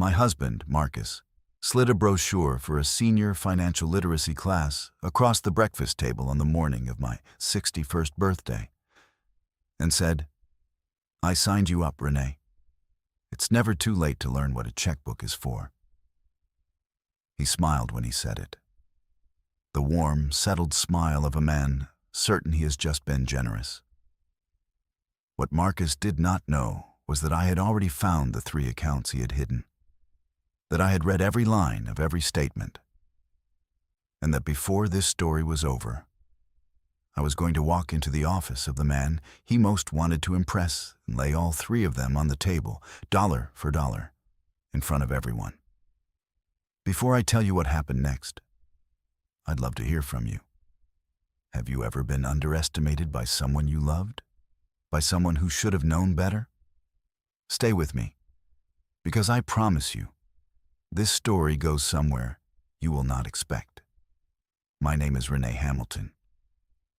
My husband, Marcus, slid a brochure for a senior financial literacy class across the breakfast table on the morning of my 61st birthday and said, "I signed you up, Renee. It's never too late to learn what a checkbook is for." He smiled when he said it. The warm, settled smile of a man certain he has just been generous. What Marcus did not know was that I had already found the 3 accounts he had hidden, that I had read every line of every statement, and that before this story was over, I was going to walk into the office of the man he most wanted to impress and lay all 3 of them on the table, dollar for dollar, in front of everyone. Before I tell you what happened next, I'd love to hear from you. Have you ever been underestimated by someone you loved? By someone who should have known better? Stay with me, because I promise you, this story goes somewhere you will not expect. My name is Renee Hamilton,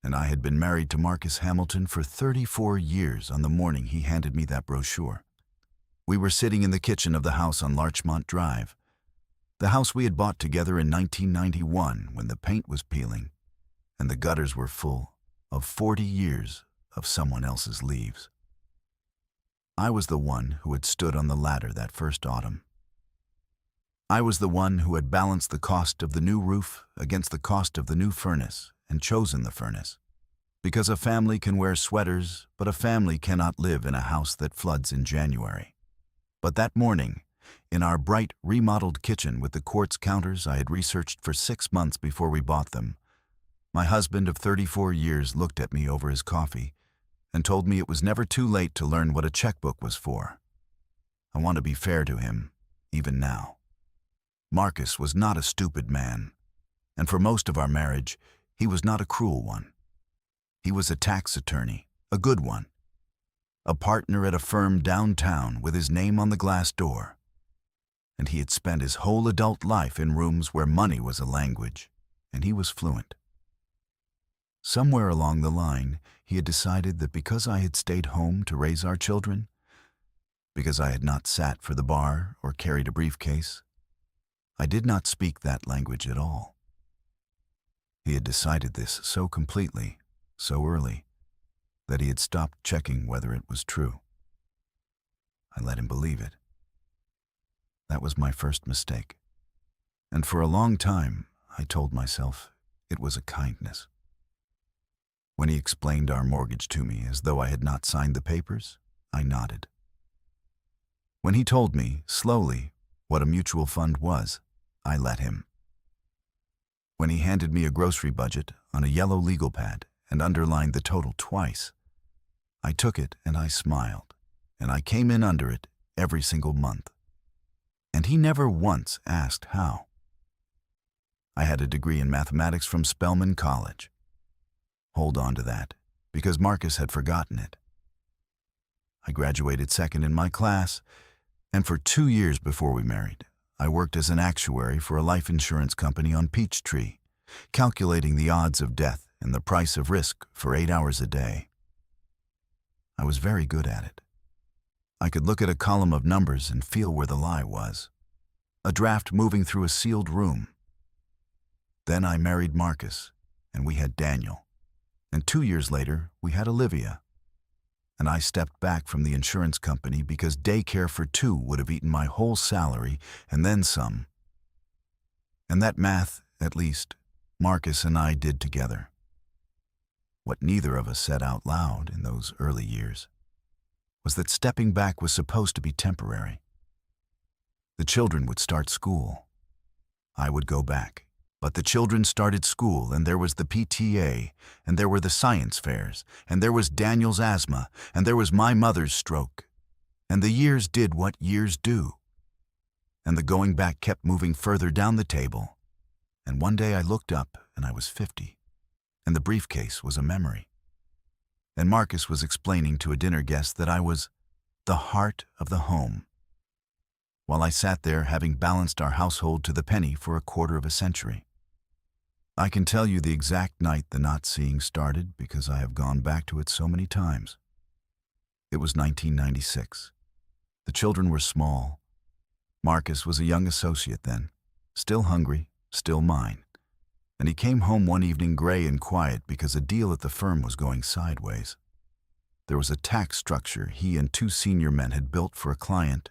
and I had been married to Marcus Hamilton for 34 years on the morning he handed me that brochure. We were sitting in the kitchen of the house on Larchmont Drive, the house we had bought together in 1991 when the paint was peeling and the gutters were full of 40 years of someone else's leaves. I was the one who had stood on the ladder that first autumn. I was the one who had balanced the cost of the new roof against the cost of the new furnace and chosen the furnace. Because a family can wear sweaters, but a family cannot live in a house that floods in January. But that morning, in our bright, remodeled kitchen with the quartz counters I had researched for 6 months before we bought them, my husband of 34 years looked at me over his coffee and told me it was never too late to learn what a checkbook was for. I want to be fair to him, even now. Marcus was not a stupid man, and for most of our marriage, he was not a cruel one. He was a tax attorney, a good one, a partner at a firm downtown with his name on the glass door, and he had spent his whole adult life in rooms where money was a language, and he was fluent. Somewhere along the line, he had decided that because I had stayed home to raise our children, because I had not sat for the bar or carried a briefcase, I did not speak that language at all. He had decided this so completely, so early, that he had stopped checking whether it was true. I let him believe it. That was my first mistake. And for a long time, I told myself it was a kindness. When he explained our mortgage to me as though I had not signed the papers, I nodded. When he told me, slowly, what a mutual fund was, I let him. When he handed me a grocery budget on a yellow legal pad and underlined the total twice, I took it and I smiled, and I came in under it every single month. And he never once asked how. I had a degree in mathematics from Spelman College. Hold on to that, because Marcus had forgotten it. I graduated second in my class, and for 2 years before we married, I worked as an actuary for a life insurance company on Peachtree, calculating the odds of death and the price of risk for 8 hours a day. I was very good at it. I could look at a column of numbers and feel where the lie was. A draft moving through a sealed room. Then I married Marcus, and we had Daniel. And 2 years later, we had Olivia. And I stepped back from the insurance company because daycare for 2 would have eaten my whole salary and then some. And that math, at least, Marcus and I did together. What neither of us said out loud in those early years was that stepping back was supposed to be temporary. The children would start school. I would go back. But the children started school, and there was the PTA, and there were the science fairs, and there was Daniel's asthma, and there was my mother's stroke. And the years did what years do. And the going back kept moving further down the table. And one day I looked up, and I was 50. And the briefcase was a memory. And Marcus was explaining to a dinner guest that I was the heart of the home, while I sat there having balanced our household to the penny for a quarter of a century. I can tell you the exact night the not seeing started because I have gone back to it so many times. It was 1996. The children were small. Marcus was a young associate then, still hungry, still mine, and he came home one evening gray and quiet because a deal at the firm was going sideways. There was a tax structure he and two senior men had built for a client,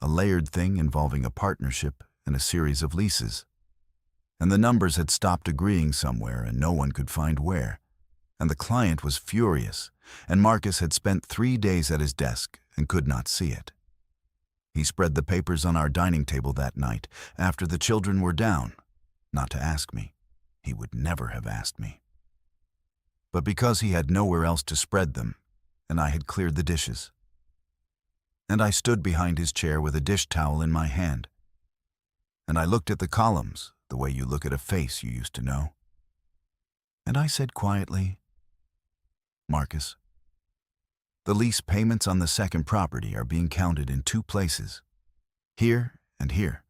a layered thing involving a partnership and a series of leases. And the numbers had stopped agreeing somewhere and no one could find where. And the client was furious, and Marcus had spent 3 days at his desk and could not see it. He spread the papers on our dining table that night after the children were down, not to ask me. He would never have asked me. But because he had nowhere else to spread them, and I had cleared the dishes. And I stood behind his chair with a dish towel in my hand. And I looked at the columns the way you look at a face you used to know. And I said quietly, "Marcus, the lease payments on the second property are being counted in 2 places, here and here.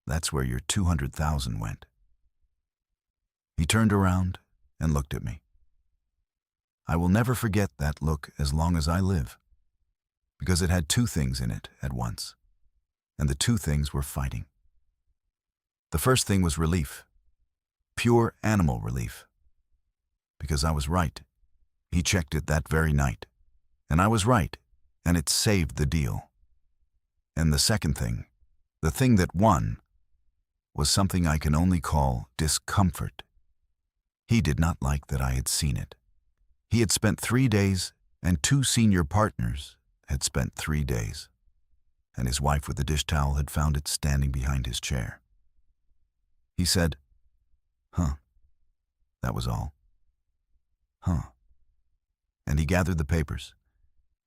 That's where your $200,000 went." He turned around and looked at me. I will never forget that look as long as I live, because it had 2 things in it at once, and the 2 things were fighting. The first thing was relief, pure animal relief, because I was right. He checked it that very night, and I was right, and it saved the deal. And the second thing, the thing that won, was something I can only call discomfort. He did not like that I had seen it. He had spent 3 days, and 2 senior partners had spent 3 days, and his wife with the dish towel had found it standing behind his chair. He said, "Huh." That was all. "Huh." And he gathered the papers,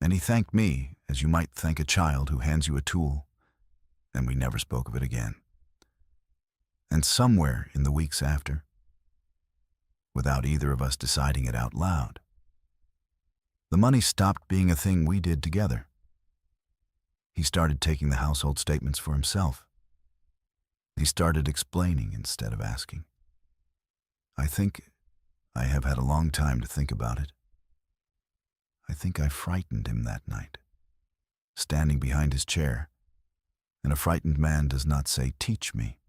and he thanked me as you might thank a child who hands you a tool, and we never spoke of it again. And somewhere in the weeks after, without either of us deciding it out loud, the money stopped being a thing we did together. He started taking the household statements for himself. He started explaining instead of asking. I think I have had a long time to think about it. I think I frightened him that night, standing behind his chair, and a frightened man does not say, "Teach me."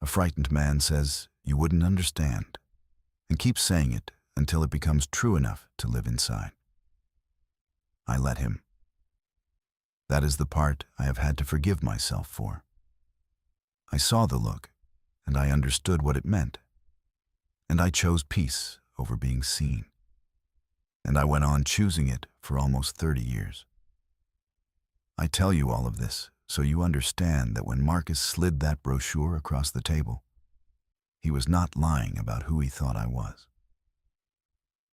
A frightened man says, "You wouldn't understand," and keeps saying it until it becomes true enough to live inside. I let him. That is the part I have had to forgive myself for. I saw the look, and I understood what it meant. And I chose peace over being seen. And I went on choosing it for almost 30 years. I tell you all of this so you understand that when Marcus slid that brochure across the table, he was not lying about who he thought I was.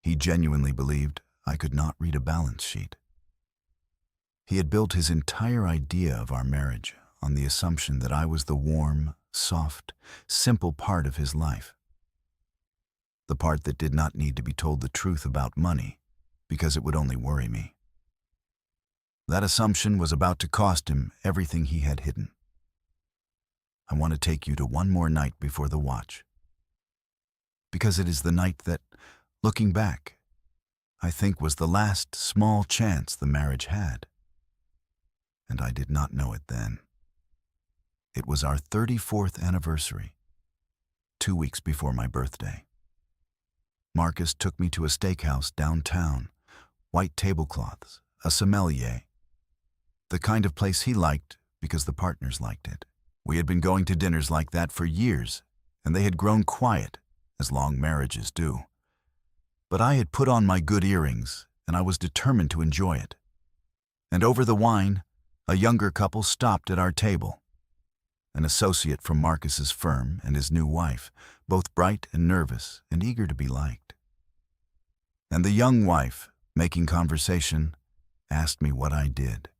He genuinely believed I could not read a balance sheet. He had built his entire idea of our marriage on the assumption that I was the warm, soft, simple part of his life. The part that did not need to be told the truth about money because it would only worry me. That assumption was about to cost him everything he had hidden. I want to take you to one more night before the watch, because it is the night that, looking back, I think was the last small chance the marriage had. And I did not know it then. It was our 34th anniversary, 2 weeks before my birthday. Marcus took me to a steakhouse downtown, white tablecloths, a sommelier, the kind of place he liked because the partners liked it. We had been going to dinners like that for years, and they had grown quiet, as long marriages do. But I had put on my good earrings, and I was determined to enjoy it. And over the wine, a younger couple stopped at our table. An associate from Marcus's firm and his new wife, both bright and nervous and eager to be liked. And the young wife, making conversation, asked me what I did.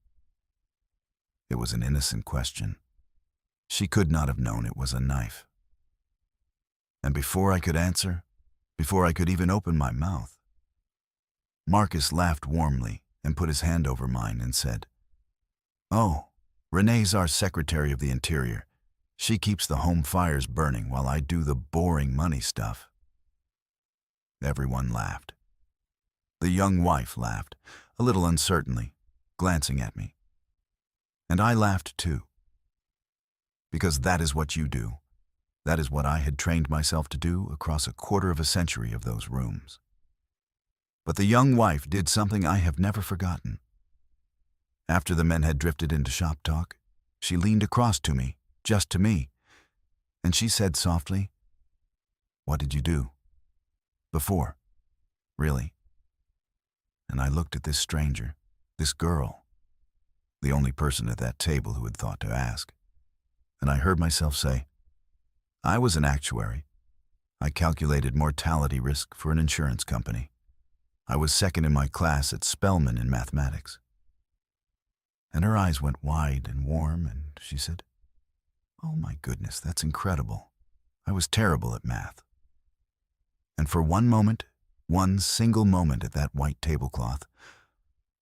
It was an innocent question. She could not have known it was a knife. And before I could answer, before I could even open my mouth, Marcus laughed warmly and put his hand over mine and said, "Oh, Renee's our Secretary of the Interior. She keeps the home fires burning while I do the boring money stuff." Everyone laughed. The young wife laughed, a little uncertainly, glancing at me. And I laughed too. Because that is what you do. That is what I had trained myself to do across a quarter of a century of those rooms. But the young wife did something I have never forgotten. After the men had drifted into shop talk, she leaned across to me, just to me, and she said softly, "What did you do? Before? Really?" And I looked at this stranger, this girl, the only person at that table who had thought to ask, and I heard myself say, "I was an actuary. I calculated mortality risk for an insurance company. I was second in my class at Spelman in mathematics." And her eyes went wide and warm, and she said, "Oh my goodness, that's incredible. I was terrible at math." And for one moment, one single moment at that white tablecloth,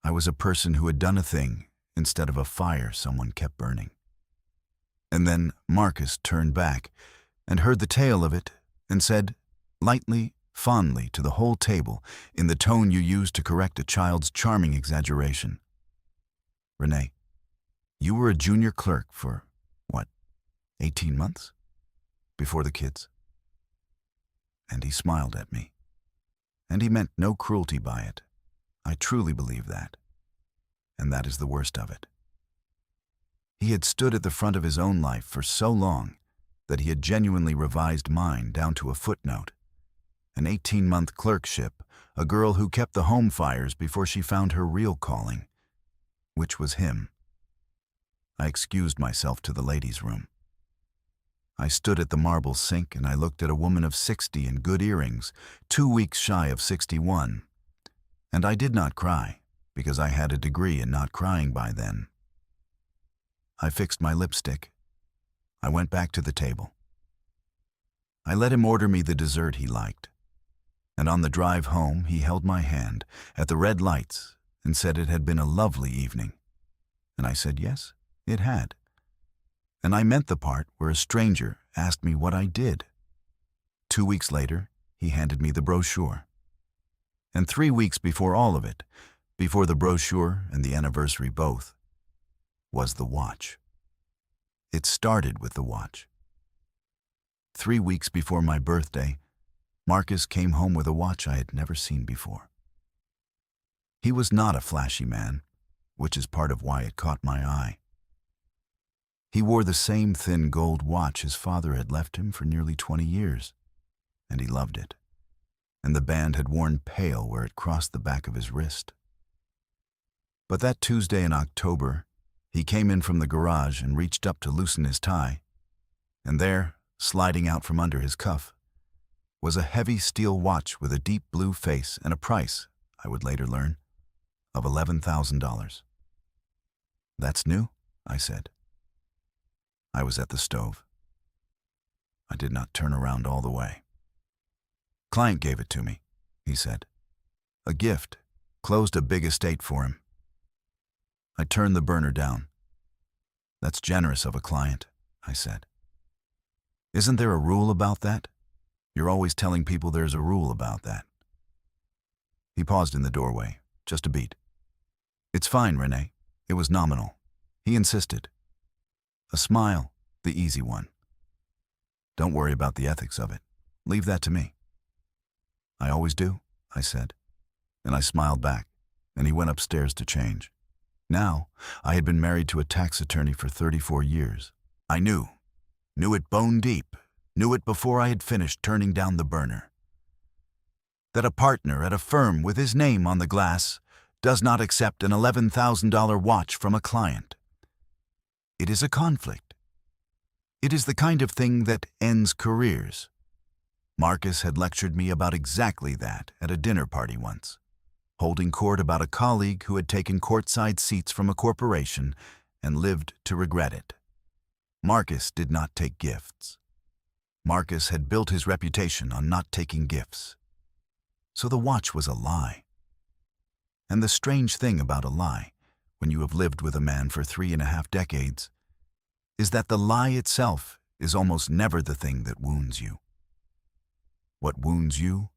I was a person who had done a thing instead of a fire someone kept burning. And then Marcus turned back and heard the tale of it and said, lightly, fondly to the whole table, in the tone you use to correct a child's charming exaggeration, "Renee, you were a junior clerk for, 18 months? Before the kids?" And he smiled at me. And he meant no cruelty by it. I truly believe that. And that is the worst of it. He had stood at the front of his own life for so long that he had genuinely revised mine down to a footnote. An 18-month clerkship, a girl who kept the home fires before she found her real calling, which was him. I excused myself to the ladies' room. I stood at the marble sink and I looked at a woman of 60 in good earrings, 2 weeks shy of 61. And I did not cry, because I had a degree in not crying by then. I fixed my lipstick. I went back to the table. I let him order me the dessert he liked. And on the drive home, he held my hand at the red lights and said it had been a lovely evening. And I said yes, it had. And I meant the part where a stranger asked me what I did. 2 weeks later, he handed me the brochure. And 3 weeks before all of it, before the brochure and the anniversary both, was the watch. It started with the watch. 3 weeks before my birthday, Marcus came home with a watch I had never seen before. He was not a flashy man, which is part of why it caught my eye. He wore the same thin gold watch his father had left him for nearly 20 years, and he loved it. And the band had worn pale where it crossed the back of his wrist. But that Tuesday in October, he came in from the garage and reached up to loosen his tie, and there, sliding out from under his cuff, was a heavy steel watch with a deep blue face and a price, I would later learn, of $11,000. "That's new?" I said. I was at the stove. I did not turn around all the way. "Client gave it to me," he said. "A gift. Closed a big estate for him." I turned the burner down. "That's generous of a client," I said. "Isn't there a rule about that? You're always telling people there's a rule about that." He paused in the doorway, just a beat. "It's fine, Renee. It was nominal." He insisted. A smile, the easy one. "Don't worry about the ethics of it. Leave that to me." "I always do," I said. And I smiled back, and he went upstairs to change. Now, I had been married to a tax attorney for 34 years. I knew it bone deep, knew it before I had finished turning down the burner, that a partner at a firm with his name on the glass does not accept an $11,000 watch from a client. It is a conflict. It is the kind of thing that ends careers. Marcus had lectured me about exactly that at a dinner party once, holding court about a colleague who had taken courtside seats from a corporation and lived to regret it. Marcus did not take gifts. Marcus had built his reputation on not taking gifts. So the watch was a lie. And the strange thing about a lie, when you have lived with a man for 3.5 decades, is that the lie itself is almost never the thing that wounds you. What wounds you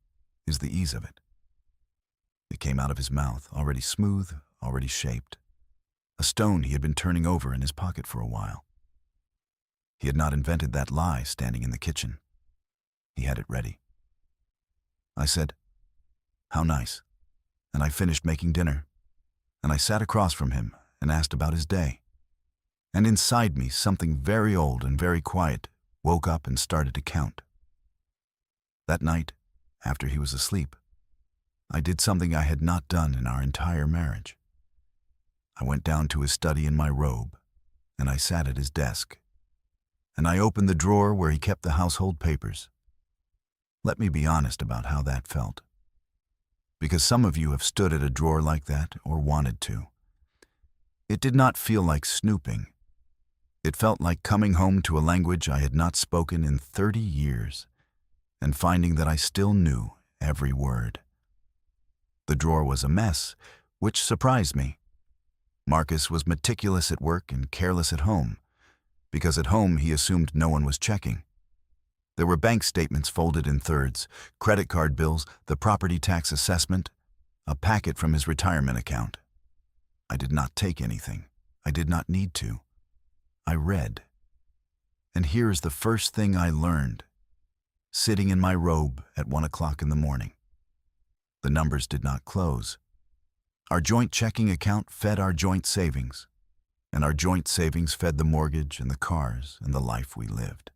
is the ease of it. It came out of his mouth, already smooth, already shaped. a stone he had been turning over in his pocket for a while. He had not invented that lie standing in the kitchen. He had it ready. I said, "How nice," and I finished making dinner, and I sat across from him and asked about his day. And inside me, something very old and very quiet woke up and started to count. That night, after he was asleep, I did something I had not done in our entire marriage. I went down to his study in my robe, and I sat at his desk, and I opened the drawer where he kept the household papers. Let me be honest about how that felt, because some of you have stood at a drawer like that or wanted to. It did not feel like snooping. It felt like coming home to a language I had not spoken in 30 years and finding that I still knew every word. The drawer was a mess, which surprised me. Marcus was meticulous at work and careless at home, because at home he assumed no one was checking. There were bank statements folded in thirds, credit card bills, the property tax assessment, a packet from his retirement account. I did not take anything. I did not need to. I read. And here is the first thing I learned, sitting in my robe at 1 o'clock in the morning. The numbers did not close. Our joint checking account fed our joint savings, and our joint savings fed the mortgage and the cars and the life we lived.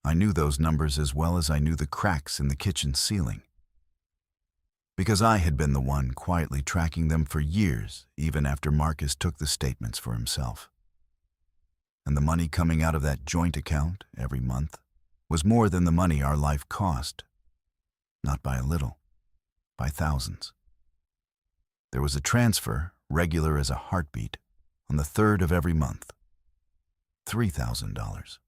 I knew those numbers as well as I knew the cracks in the kitchen ceiling, because I had been the one quietly tracking them for years, even after Marcus took the statements for himself. And the money coming out of that joint account every month was more than the money our life cost, not by a little, by thousands. There was a transfer, regular as a heartbeat, on the 3rd of every month, $3,000,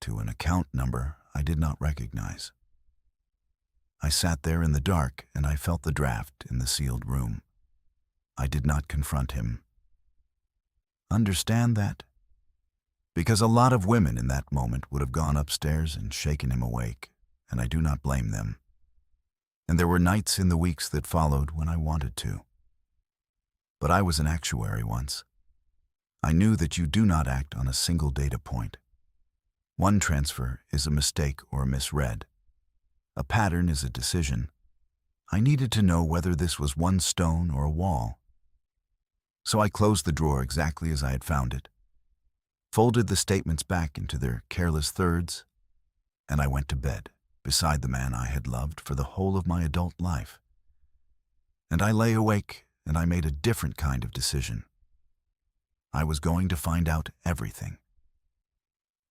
to an account number I did not recognize. I sat there in the dark and I felt the draft in the sealed room. I did not confront him. Understand that? Because a lot of women in that moment would have gone upstairs and shaken him awake, and I do not blame them. And there were nights in the weeks that followed when I wanted to. But I was an actuary once. I knew that you do not act on a single data point. One transfer is a mistake or misread. A pattern is a decision. I needed to know whether this was one stone or a wall. So I closed the drawer exactly as I had found it, folded the statements back into their careless thirds, and I went to bed beside the man I had loved for the whole of my adult life. And I lay awake and I made a different kind of decision. I was going to find out everything.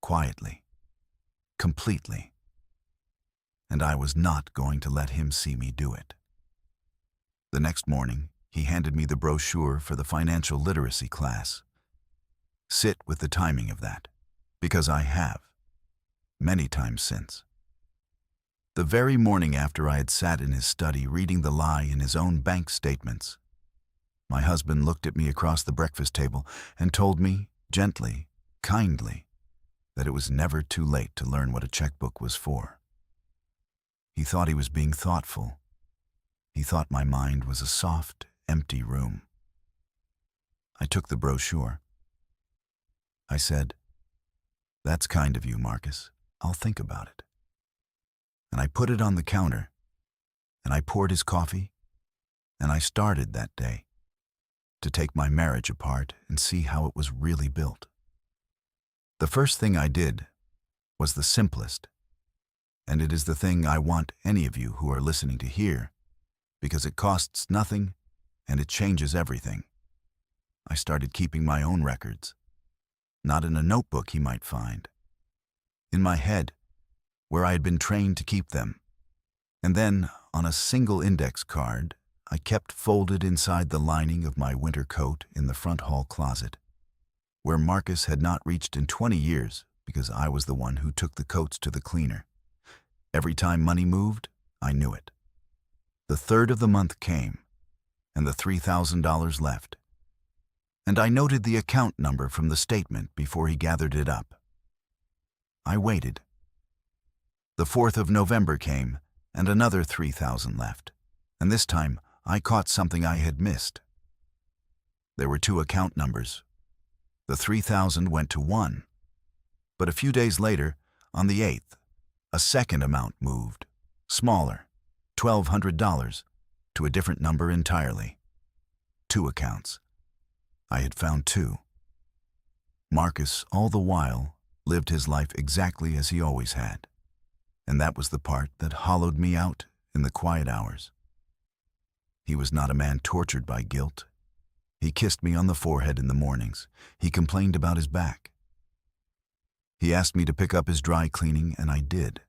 Quietly. Completely. And I was not going to let him see me do it. The next morning, he handed me the brochure for the financial literacy class. Sit with the timing of that, because I have, many times since. The very morning after I had sat in his study reading the lie in his own bank statements, my husband looked at me across the breakfast table and told me, gently, kindly, that it was never too late to learn what a checkbook was for. He thought he was being thoughtful. He thought my mind was a soft, empty room. I took the brochure. I said, "That's kind of you, Marcus. I'll think about it." And I put it on the counter, and I poured his coffee, and I started that day to take my marriage apart and see how it was really built. The first thing I did was the simplest, and it is the thing I want any of you who are listening to hear, because it costs nothing and it changes everything. I started keeping my own records, not in a notebook he might find, in my head, where I had been trained to keep them, and then on a single index card I kept folded inside the lining of my winter coat in the front hall closet, where Marcus had not reached in 20 years because I was the one who took the coats to the cleaner. Every time money moved, I knew it. The 3rd of the month came, and the $3,000 left, and I noted the account number from the statement before he gathered it up. I waited. The 4th of November came, and another $3,000 left, and this time I caught something I had missed. There were two account numbers. The $3,000 went to one. But a few days later, on the 8th, a second amount moved, smaller, $1,200, to a different number entirely. Two accounts. I had found two. Marcus, all the while, lived his life exactly as he always had. And that was the part that hollowed me out in the quiet hours. He was not a man tortured by guilt. He kissed me on the forehead in the mornings. He complained about his back. He asked me to pick up his dry cleaning, and I did.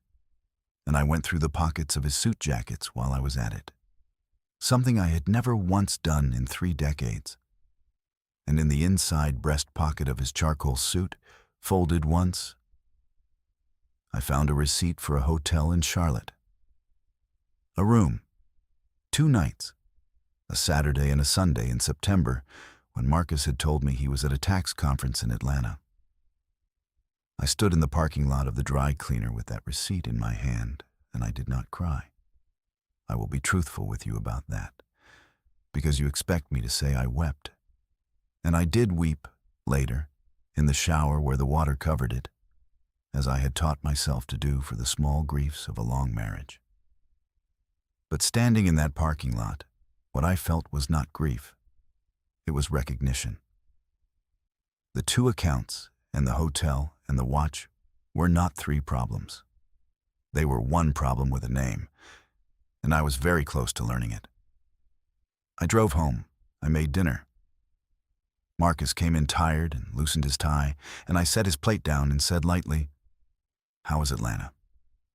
And I went through the pockets of his suit jackets while I was at it. Something I had never once done in 3 decades. And in the inside breast pocket of his charcoal suit, folded once, I found a receipt for a hotel in Charlotte. A room. 2 nights. A Saturday and a Sunday in September, when Marcus had told me he was at a tax conference in Atlanta. I stood in the parking lot of the dry cleaner with that receipt in my hand, and I did not cry. I will be truthful with you about that, because you expect me to say I wept. And I did weep, later, in the shower where the water covered it, as I had taught myself to do for the small griefs of a long marriage. But standing in that parking lot, what I felt was not grief. It was recognition. The 2 accounts, and the hotel, and the watch were not 3 problems. They were 1 problem with a name, and I was very close to learning it. I drove home. I made dinner. Marcus came in tired and loosened his tie, and I set his plate down and said lightly, "How was Atlanta?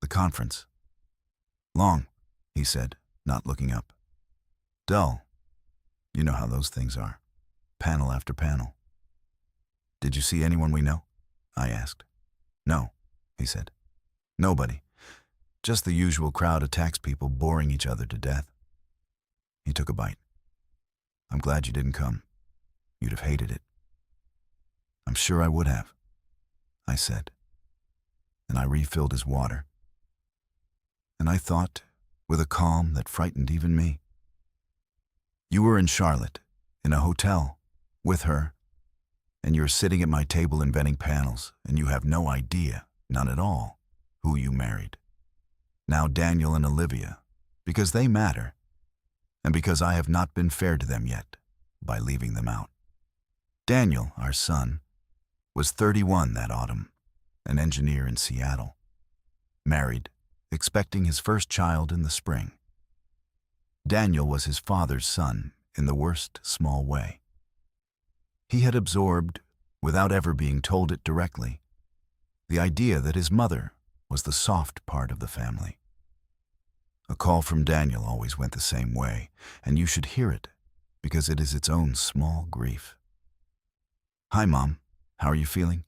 The conference?" "Long," he said, not looking up. "Dull. You know how those things are. Panel after panel." "Did you see anyone we know?" I asked. "No," he said. "Nobody. Just the usual crowd of tax people boring each other to death." He took a bite. "I'm glad you didn't come. You'd have hated it." "I'm sure I would have," I said. And I refilled his water. And I thought, with a calm that frightened even me, "You were in Charlotte, in a hotel, with her, and you're sitting at my table inventing panels, and you have no idea, none at all, who you married. Now Daniel and Olivia, because they matter, and because I have not been fair to them yet by leaving them out. Daniel, our son, was 31 that autumn, an engineer in Seattle, married, expecting his first child in the spring. Daniel was his father's son in the worst small way. He had absorbed, without ever being told it directly, the idea that his mother was the soft part of the family. A call from Daniel always went the same way, and you should hear it, because it is its own small grief. "Hi, Mom. How are you feeling?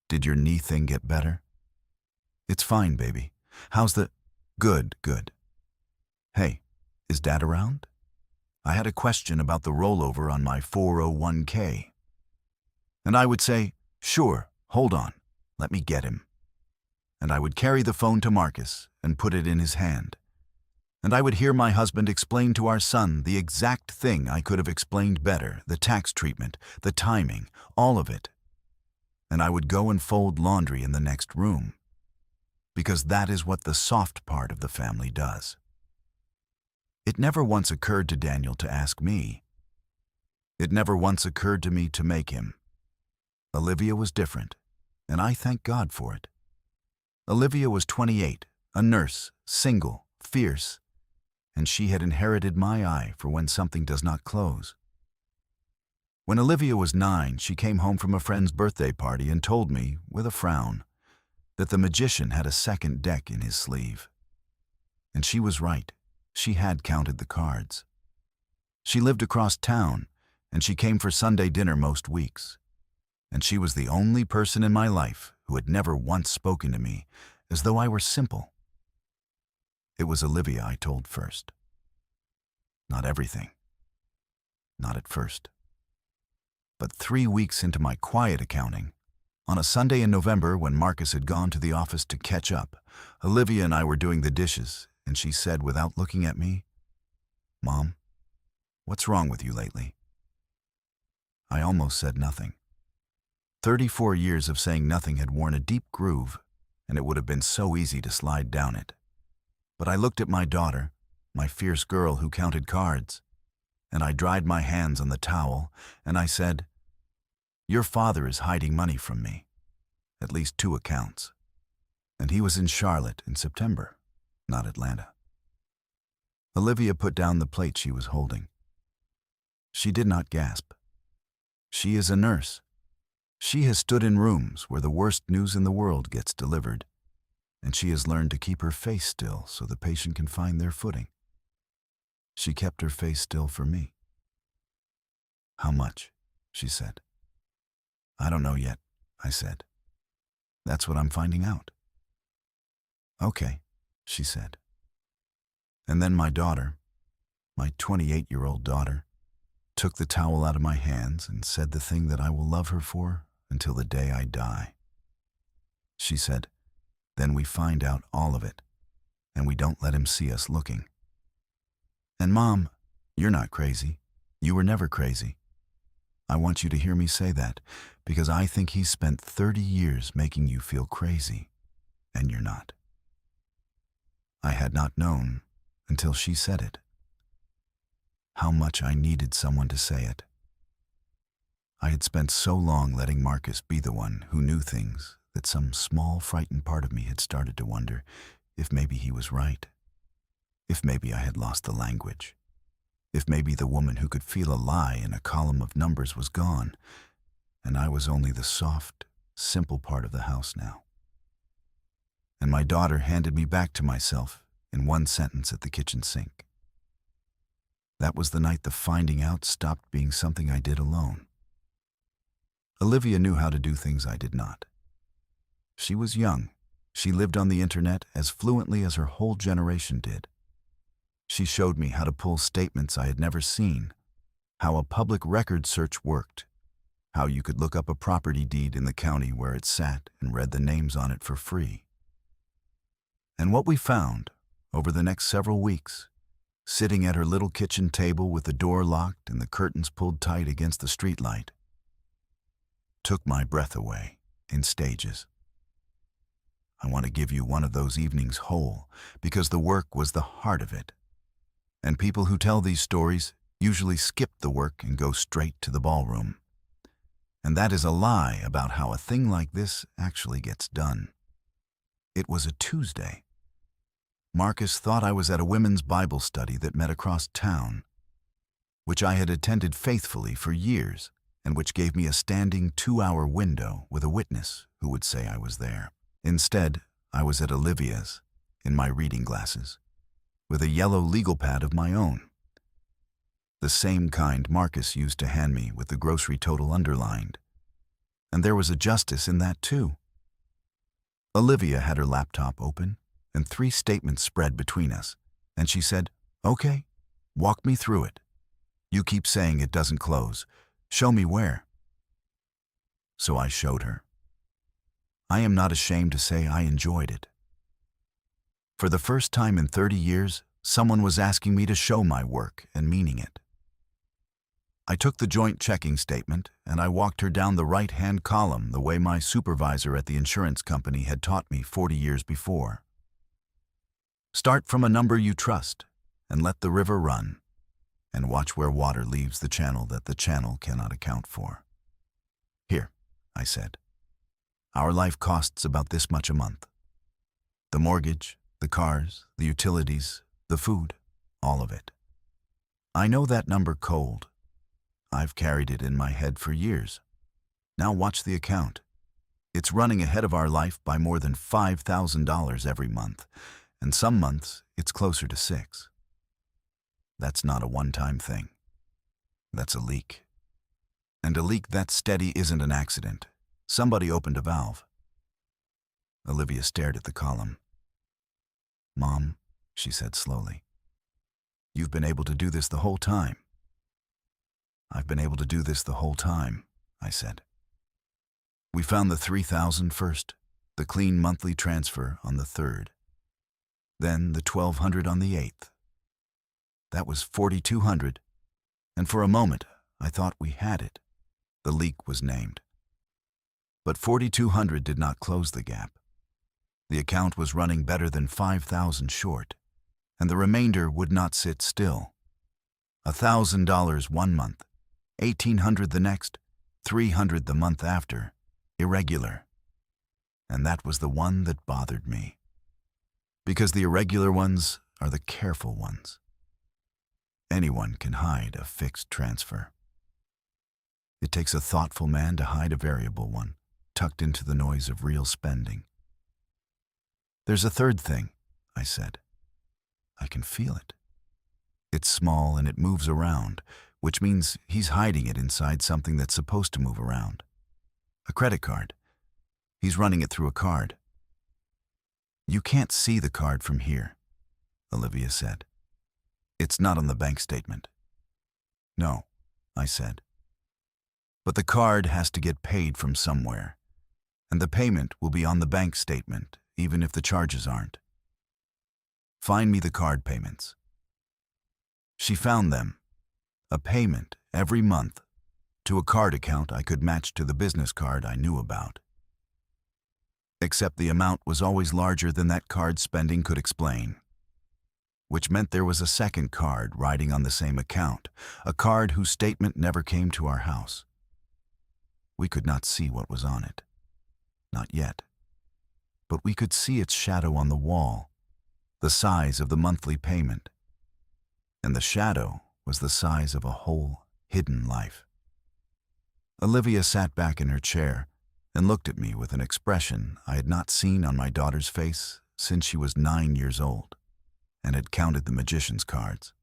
Did your knee thing get better?" "It's fine, baby. How's the—" "Good, good. Hey, is Dad around? I had a question about the rollover on my 401k. And I would say, "Sure, hold on, let me get him." And I would carry the phone to Marcus and put it in his hand. And I would hear my husband explain to our son the exact thing I could have explained better, the tax treatment, the timing, all of it. And I would go and fold laundry in the next room, because that is what the soft part of the family does. It never once occurred to Daniel to ask me. It never once occurred to me to make him. Olivia was different, and I thank God for it. Olivia was 28, a nurse, single, fierce, and she had inherited my eye for when something does not close. When Olivia was 9, she came home from a friend's birthday party and told me, with a frown, that the magician had a second deck in his sleeve. And she was right. She had counted the cards. She lived across town, and she came for Sunday dinner most weeks. And she was the only person in my life who had never once spoken to me as though I were simple. It was Olivia I told first. Not everything. Not at first. But 3 weeks into my quiet accounting, on a Sunday in November when Marcus had gone to the office to catch up, Olivia and I were doing the dishes, and she said without looking at me, "Mom, what's wrong with you lately?" I almost said nothing. 34 years of saying nothing had worn a deep groove, and it would have been so easy to slide down it. But I looked at my daughter, my fierce girl who counted cards, and I dried my hands on the towel, and I said, "Your father is hiding money from me, at least 2 accounts. And he was in Charlotte in September, not Atlanta." Olivia put down the plate she was holding. She did not gasp. She is a nurse. She has stood in rooms where the worst news in the world gets delivered, and she has learned to keep her face still so the patient can find their footing. She kept her face still for me. "How much?" she said. "I don't know yet," I said. "That's what I'm finding out." "Okay," she said. And then my daughter, my 28-year-old daughter, took the towel out of my hands and said the thing that I will love her for until the day I die. She said, "Then we find out all of it, and we don't let him see us looking." And Mom, you're not crazy. You were never crazy. I want you to hear me say that, because I think he's spent 30 years making you feel crazy, and you're not. I had not known, until she said it, how much I needed someone to say it. I had spent so long letting Marcus be the one who knew things that some small, frightened part of me had started to wonder if maybe he was right, if maybe I had lost the language, if maybe the woman who could feel a lie in a column of numbers was gone, and I was only the soft, simple part of the house now. And my daughter handed me back to myself in one sentence at the kitchen sink. That was the night the finding out stopped being something I did alone. Olivia knew how to do things I did not. She was young. She lived on the internet as fluently as her whole generation did. She showed me how to pull statements I had never seen, how a public record search worked, how you could look up a property deed in the county where it sat and read the names on it for free. And what we found, over the next several weeks, sitting at her little kitchen table with the door locked and the curtains pulled tight against the streetlight, took my breath away in stages. I want to give you one of those evenings whole, because the work was the heart of it. And people who tell these stories usually skip the work and go straight to the ballroom. And that is a lie about how a thing like this actually gets done. It was a Tuesday. Marcus thought I was at a women's Bible study that met across town, which I had attended faithfully for years, and which gave me a standing 2-hour window with a witness who would say I was there. Instead, I was at Olivia's, in my reading glasses, with a yellow legal pad of my own. The same kind Marcus used to hand me with the grocery total underlined. And there was a justice in that too. Olivia had her laptop open and 3 statements spread between us, and she said, "Okay, walk me through it. You keep saying it doesn't close. Show me where." So I showed her. I am not ashamed to say I enjoyed it. For the first time in 30 years, someone was asking me to show my work and meaning it. I took the joint checking statement and I walked her down the right-hand column the way my supervisor at the insurance company had taught me 40 years before. Start from a number you trust and let the river run, and watch where water leaves the channel that the channel cannot account for. "Here," I said. "Our life costs about this much a month. The mortgage, the cars, the utilities, the food, all of it. I know that number cold. I've carried it in my head for years. Now watch the account. It's running ahead of our life by more than $5,000 every month, and some months it's closer to 6. That's not a one-time thing. That's a leak. And a leak that steady isn't an accident. Somebody opened a valve." Olivia stared at the column. "Mom," she said slowly, "you've been able to do this the whole time." "I've been able to do this the whole time," I said. "We found the $3,000 first, the clean monthly transfer on the 3rd. Then the $1,200 on the 8th. That was $4,200, and for a moment I thought we had it. The leak was named. But $4,200 did not close the gap. The account was running better than $5,000 short, and the remainder would not sit still. $1,000 one month, $1,800 the next, $300 the month after, irregular. And that was the one that bothered me. Because the irregular ones are the careful ones. Anyone can hide a fixed transfer. It takes a thoughtful man to hide a variable one, tucked into the noise of real spending. There's a third thing, I said. I can feel it. It's small and it moves around, which means he's hiding it inside something that's supposed to move around. A credit card. He's running it through a card. You can't see the card from here, Olivia said. It's not on the bank statement. No, I said. But the card has to get paid from somewhere, and the payment will be on the bank statement, even if the charges aren't. Find me the card payments. She found them. A payment every month to a card account I could match to the business card I knew about. Except the amount was always larger than that card spending could explain, which meant there was a second card riding on the same account, a card whose statement never came to our house. We could not see what was on it. Not yet. But we could see its shadow on the wall, the size of the monthly payment. And the shadow was the size of a whole hidden life. Olivia sat back in her chair and looked at me with an expression I had not seen on my daughter's face since she was 9 years old and had counted the magician's cards.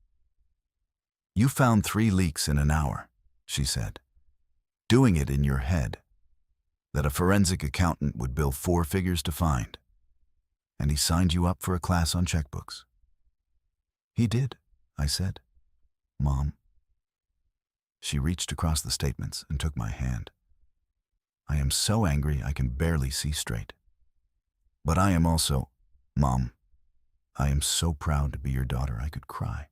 You found 3 leaks in an hour, she said, doing it in your head, that a forensic accountant would bill 4 figures to find, and he signed you up for a class on checkbooks. He did, I said. Mom. She reached across the statements and took my hand. I am so angry I can barely see straight. But I am also, Mom, I am so proud to be your daughter I could cry.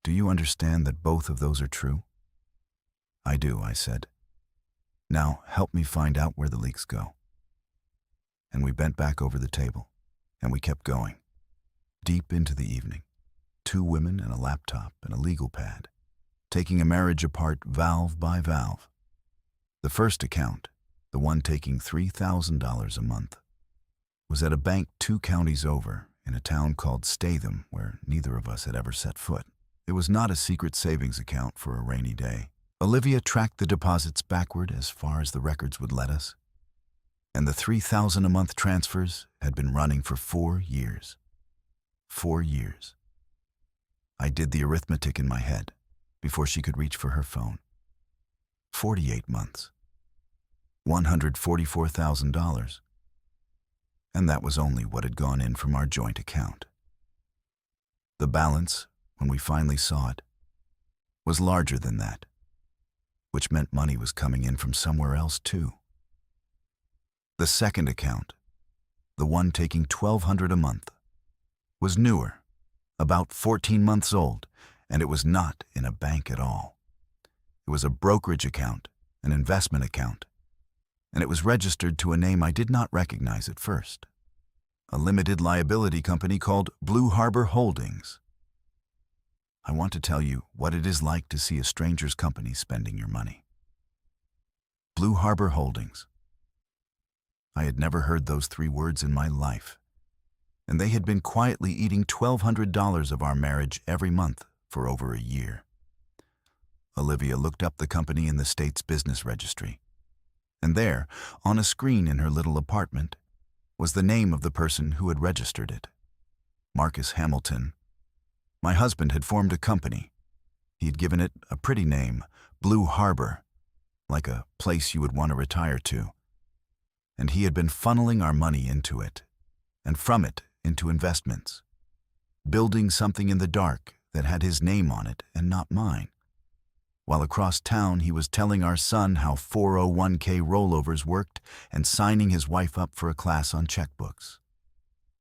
Do you understand that both of those are true? I do, I said. Now help me find out where the leaks go. And we bent back over the table, and we kept going, deep into the evening. 2 women and a laptop and a legal pad, taking a marriage apart valve by valve. The first account, the one taking $3,000 a month, was at a bank 2 counties over in a town called Statham, where neither of us had ever set foot. It was not a secret savings account for a rainy day. Olivia tracked the deposits backward as far as the records would let us, and the $3,000 a month transfers had been running for 4 years. 4 years. I did the arithmetic in my head before she could reach for her phone. 48 months. $144,000. And that was only what had gone in from our joint account. The balance, when we finally saw it, was larger than that, which meant money was coming in from somewhere else too. The second account, the one taking $1,200 a month, was newer, about 14 months old, and it was not in a bank at all. It was a brokerage account, an investment account, and it was registered to a name I did not recognize at first. A limited liability company called Blue Harbor Holdings. I want to tell you what it is like to see a stranger's company spending your money. Blue Harbor Holdings. I had never heard those 3 words in my life, and they had been quietly eating $1,200 of our marriage every month for over a year. Olivia looked up the company in the state's business registry, and there, on a screen in her little apartment, was the name of the person who had registered it. Marcus Hamilton. My husband had formed a company. He had given it a pretty name, Blue Harbor, like a place you would want to retire to. And he had been funneling our money into it, and from it into investments, building something in the dark that had his name on it and not mine. While across town he was telling our son how 401k rollovers worked and signing his wife up for a class on checkbooks.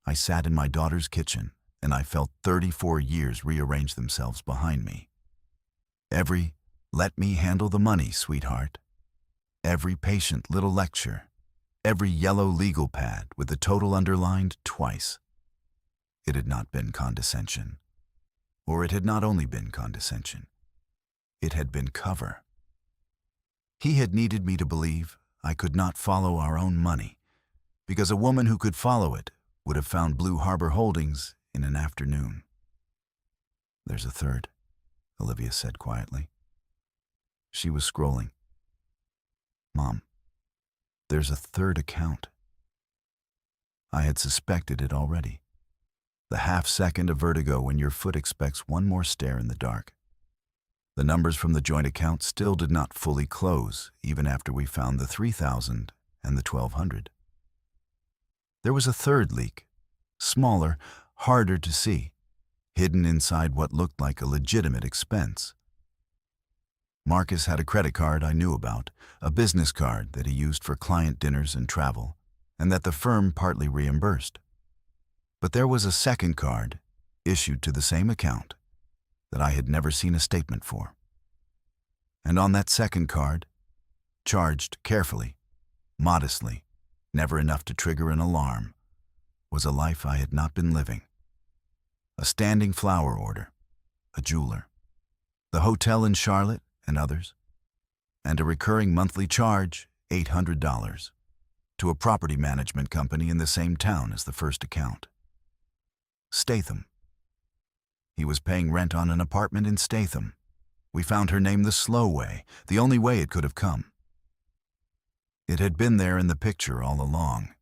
I sat in my daughter's kitchen, and I felt 34 years rearrange themselves behind me. Every, "Let me handle the money, sweetheart," every patient little lecture, every yellow legal pad with the total underlined twice. It had not been condescension. Or it had not only been condescension. It had been cover. He had needed me to believe I could not follow our own money, because a woman who could follow it would have found Blue Harbor Holdings in an afternoon. "There's a third," Olivia said quietly. She was scrolling. "Mom, there's a third account." I had suspected it already. The half-second of vertigo when your foot expects one more stare in the dark. The numbers from the joint account still did not fully close, even after we found the 3,000 and the 1,200. There was a third leak, smaller, harder to see, hidden inside what looked like a legitimate expense. Marcus had a credit card I knew about, a business card that he used for client dinners and travel, and that the firm partly reimbursed. But there was a second card, issued to the same account, that I had never seen a statement for. And on that second card, charged carefully, modestly, never enough to trigger an alarm, was a life I had not been living. A standing flower order, a jeweler, the hotel in Charlotte and others, and a recurring monthly charge, $800, to a property management company in the same town as the first account. Statham. He was paying rent on an apartment in Statham. We found her name the slow way, the only way it could have come. It had been there in the picture all along,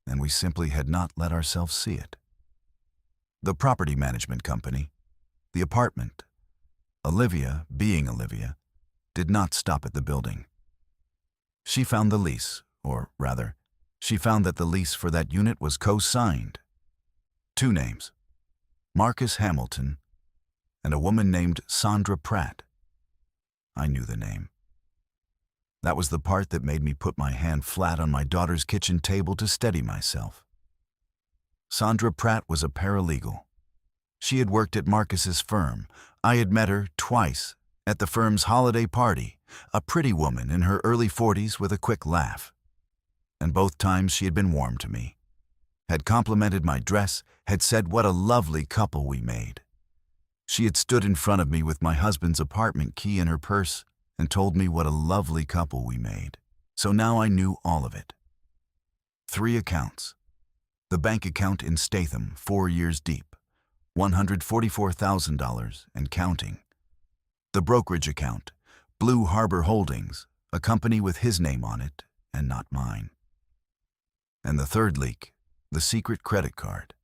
and we simply had not let ourselves see it. The property management company, the apartment, Olivia, being Olivia, did not stop at the building. She found the lease, or rather, she found that the lease for that unit was co-signed. 2 names, Marcus Hamilton and a woman named Sandra Pratt. I knew the name. That was the part that made me put my hand flat on my daughter's kitchen table to steady myself. Sandra Pratt was a paralegal. She had worked at Marcus's firm. I had met her twice at the firm's holiday party, a pretty woman in her early 40s with a quick laugh. And both times she had been warm to me, had complimented my dress, had said what a lovely couple we made. She had stood in front of me with my husband's apartment key in her purse and told me what a lovely couple we made. So now I knew all of it. 3 accounts. The bank account in Statham, 4 years deep, $144,000 and counting. The brokerage account, Blue Harbor Holdings, a company with his name on it and not mine. And the third leak, the secret credit card,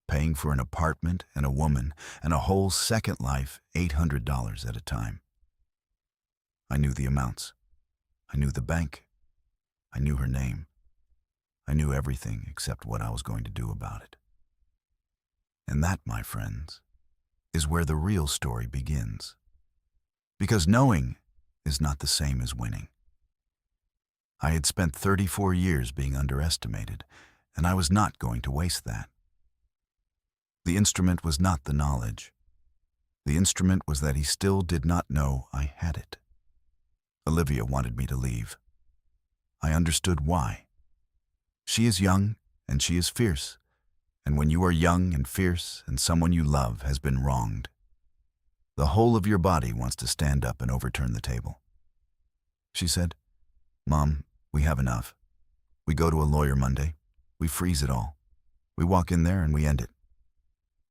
paying for an apartment and a woman and a whole second life, $800 at a time. I knew the amounts. I knew the bank. I knew her name. I knew everything except what I was going to do about it. And that, my friends, is where the real story begins. Because knowing is not the same as winning. I had spent 34 years being underestimated, and I was not going to waste that. The instrument was not the knowledge. The instrument was that he still did not know I had it. Olivia wanted me to leave. I understood why. She is young and she is fierce, and when you are young and fierce and someone you love has been wronged, the whole of your body wants to stand up and overturn the table. She said, "Mom, we have enough. We go to a lawyer Monday. We freeze it all. We walk in there and we end it."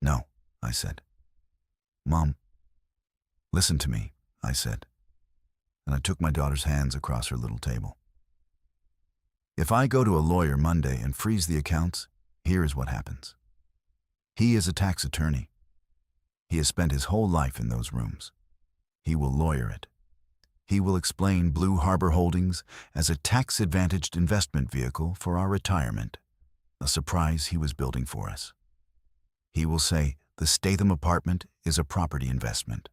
"No," I said. "Mom, listen to me," I said, and I took my daughter's hands across her little table. "If I go to a lawyer Monday and freeze the accounts, here is what happens. He is a tax attorney. He has spent his whole life in those rooms. He will lawyer it. He will explain Blue Harbor Holdings as a tax-advantaged investment vehicle for our retirement, a surprise he was building for us. He will say the Statham apartment is a property investment.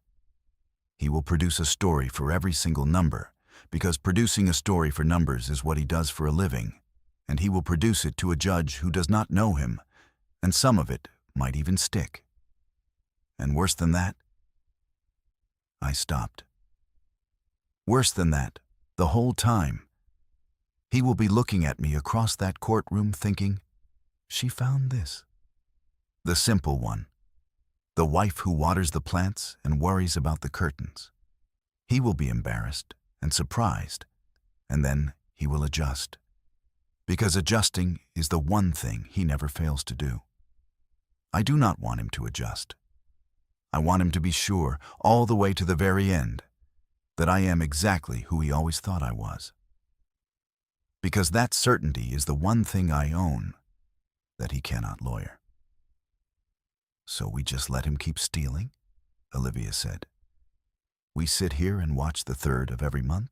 He will produce a story for every single number, because producing a story for numbers is what he does for a living, and he will produce it to a judge who does not know him, and some of it might even stick. And worse than that," I stopped. "Worse than that, The whole time, he will be looking at me across that courtroom thinking, she found this. The simple one. The wife who waters the plants and worries about the curtains. He will be embarrassed and surprised, and then he will adjust. Because adjusting is the one thing he never fails to do. I do not want him to adjust. I want him to be sure, all the way to the very end, that I am exactly who he always thought I was. Because that certainty is the one thing I own that he cannot lawyer. So we just let him keep stealing? Olivia said. We sit here and watch the 3rd of every month?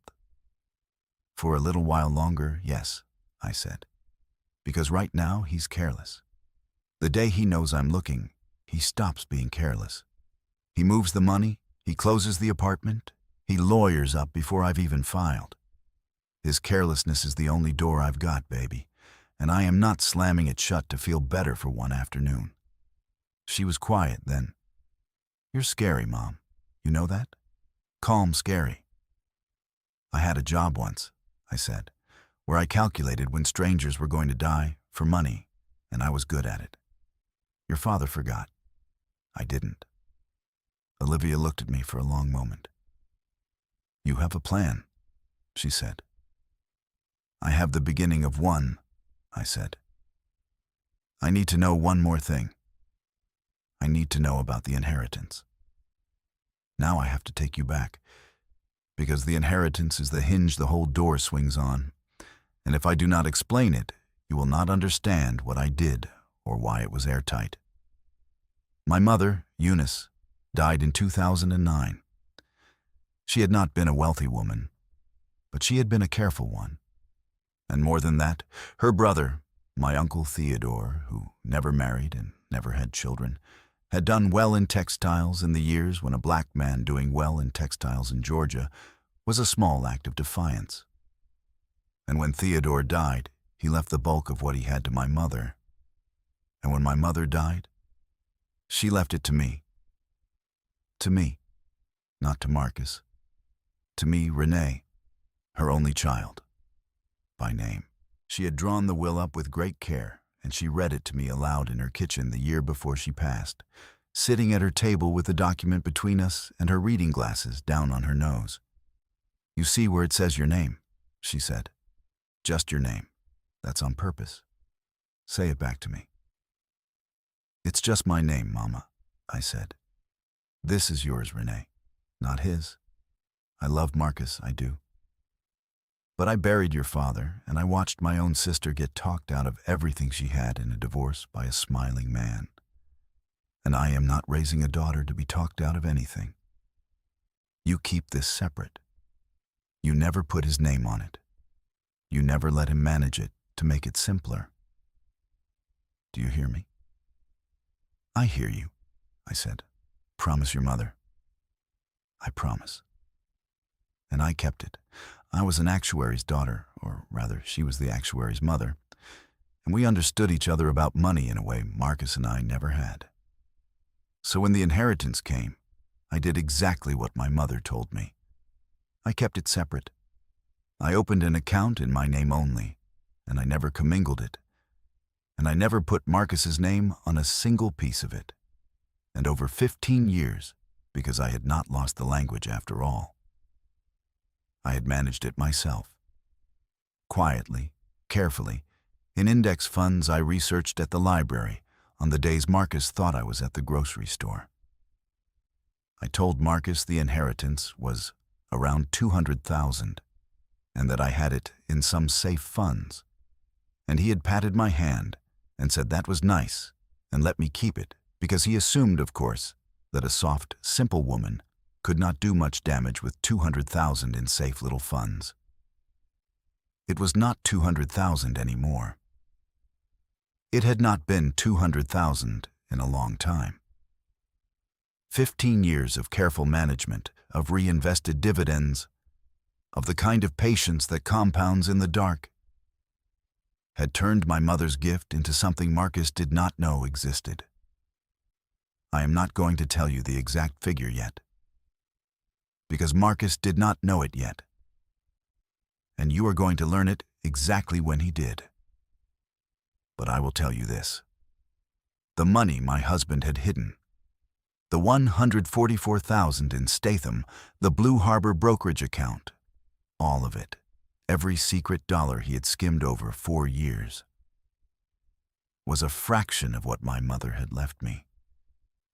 For a little while longer, yes, I said. Because right now he's careless. The day he knows I'm looking, he stops being careless. He moves the money, he closes the apartment, he lawyers up before I've even filed. His carelessness is the only door I've got, baby, and I am not slamming it shut to feel better for one afternoon. She was quiet then. You're scary, Mom. You know that? Calm, scary. I had a job once, I said, where I calculated when strangers were going to die for money, and I was good at it. Your father forgot. I didn't. Olivia looked at me for a long moment. You have a plan, she said. I have the beginning of one, I said. I need to know one more thing. I need to know about the inheritance. Now I have to take you back, because the inheritance is the hinge the whole door swings on, and if I do not explain it, you will not understand what I did or why it was airtight. My mother, Eunice, died in 2009. She had not been a wealthy woman, but she had been a careful one. And more than that, her brother, my uncle Theodore, who never married and never had children, had done well in textiles in the years when a black man doing well in textiles in Georgia was a small act of defiance. And when Theodore died, he left the bulk of what he had to my mother. And when my mother died, she left it to me. To me, not to Marcus. To me, Renee, her only child. By name. She had drawn the will up with great care, and she read it to me aloud in her kitchen the year before she passed, sitting at her table with the document between us and her reading glasses down on her nose. You see where it says your name, she said. Just your name. That's on purpose. Say it back to me. It's just my name, Mama, I said. This is yours, Renee, not his. I love Marcus, I do. But I buried your father, and I watched my own sister get talked out of everything she had in a divorce by a smiling man. And I am not raising a daughter to be talked out of anything. You keep this separate. You never put his name on it. You never let him manage it to make it simpler. Do you hear me? I hear you, I said. Promise your mother. I promise. And I kept it. I was an actuary's daughter, or rather, she was the actuary's mother, and we understood each other about money in a way Marcus and I never had. So when the inheritance came, I did exactly what my mother told me. I kept it separate. I opened an account in my name only, and I never commingled it, and I never put Marcus's name on a single piece of it. And over 15 years, because I had not lost the language after all. I had managed it myself. Quietly, carefully, in index funds I researched at the library on the days Marcus thought I was at the grocery store. I told Marcus the inheritance was around $200,000 and that I had it in some safe funds. And he had patted my hand and said that was nice and let me keep it because he assumed, of course, that a soft, simple woman could not do much damage with $200,000 in safe little funds. It was not $200,000 anymore. It had not been $200,000 in a long time. 15 years of careful management, of reinvested dividends, of the kind of patience that compounds in the dark, had turned my mother's gift into something Marcus did not know existed. I am not going to tell you the exact figure yet, because Marcus did not know it yet. and you are going to learn it exactly when he did. But I will tell you this. The money my husband had hidden, the $144,000 in Statham, the Blue Harbor brokerage account, all of it, every secret dollar he had skimmed over 4 years, was a fraction of what my mother had left me,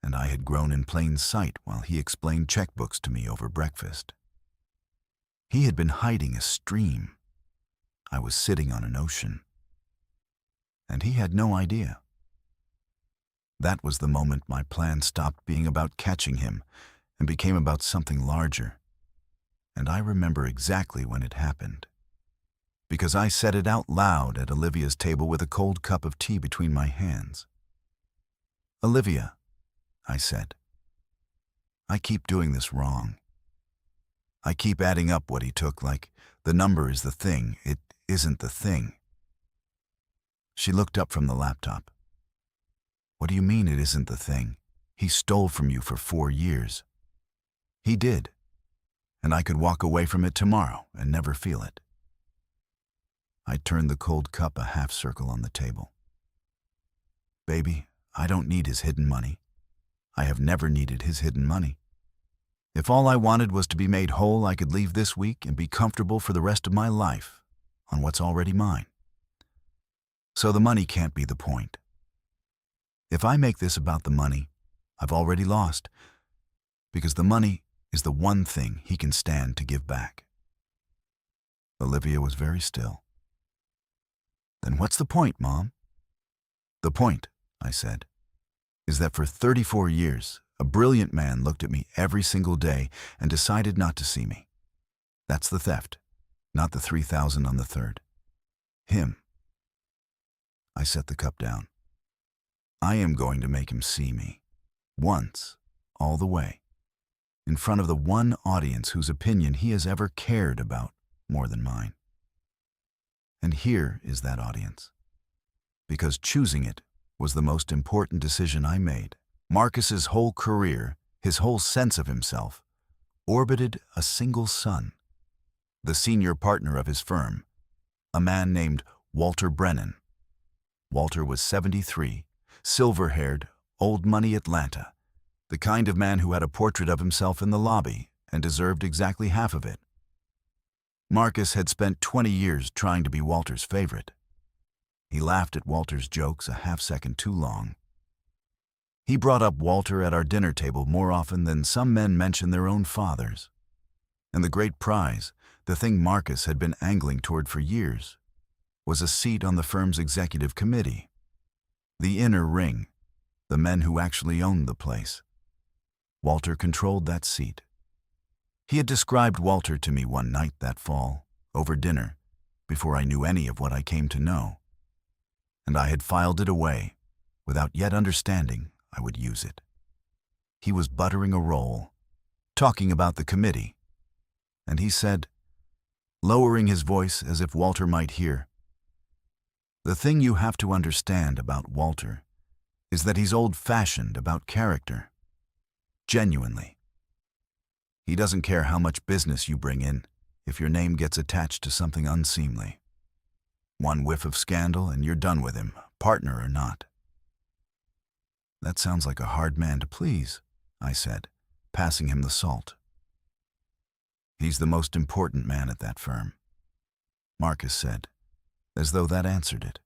and I had grown in plain sight while he explained checkbooks to me over breakfast. He had been hiding a stream. I was sitting on an ocean, and he had no idea. That was the moment my plan stopped being about catching him and became about something larger. And I remember exactly when it happened, because I said it out loud at Olivia's table with a cold cup of tea between my hands. "Olivia," I said, "I keep doing this wrong. I keep adding up what he took like the number is the thing. It isn't the thing." She looked up from the laptop. "What do you mean it isn't the thing? He stole from you for 4 years." "He did, and I could walk away from it tomorrow and never feel it." I turned the cold cup a half circle on the table. "Baby, I don't need his hidden money. I have never needed his hidden money. If all I wanted was to be made whole, I could leave this week and be comfortable for the rest of my life on what's already mine. So the money can't be the point. If I make this about the money, I've already lost, because the money is the one thing he can stand to give back." Olivia was very still. "Then what's the point, Mom?" "The point," I said, "is that for 34 years, a brilliant man looked at me every single day and decided not to see me. That's the theft, not the 3,000 on the third. Him." I set the cup down. "I am going to make him see me, once, all the way, in front of the one audience whose opinion he has ever cared about more than mine. And here is that audience, because choosing it was the most important decision I made. Marcus's whole career, his whole sense of himself, orbited a single son, the senior partner of his firm, a man named Walter Brennan. Walter was 73, silver-haired, old money Atlanta, the kind of man who had a portrait of himself in the lobby and deserved exactly half of it. Marcus had spent 20 years trying to be Walter's favorite. He laughed at Walter's jokes a half-second too long. He brought up Walter at our dinner table more often than some men mention their own fathers. And the great prize, the thing Marcus had been angling toward for years, was a seat on the firm's executive committee. The inner ring, the men who actually owned the place. Walter controlled that seat. He had described Walter to me one night that fall, over dinner, before I knew any of what I came to know. And I had filed it away, without yet understanding I would use it. He was buttering a roll, talking about the committee, and he said, lowering his voice as if Walter might hear, "The thing you have to understand about Walter is that he's old-fashioned about character. Genuinely. He doesn't care how much business you bring in if your name gets attached to something unseemly. One whiff of scandal and you're done with him, partner or not." "That sounds like a hard man to please," I said, passing him the salt. "He's the most important man at that firm," Marcus said, as though that answered it.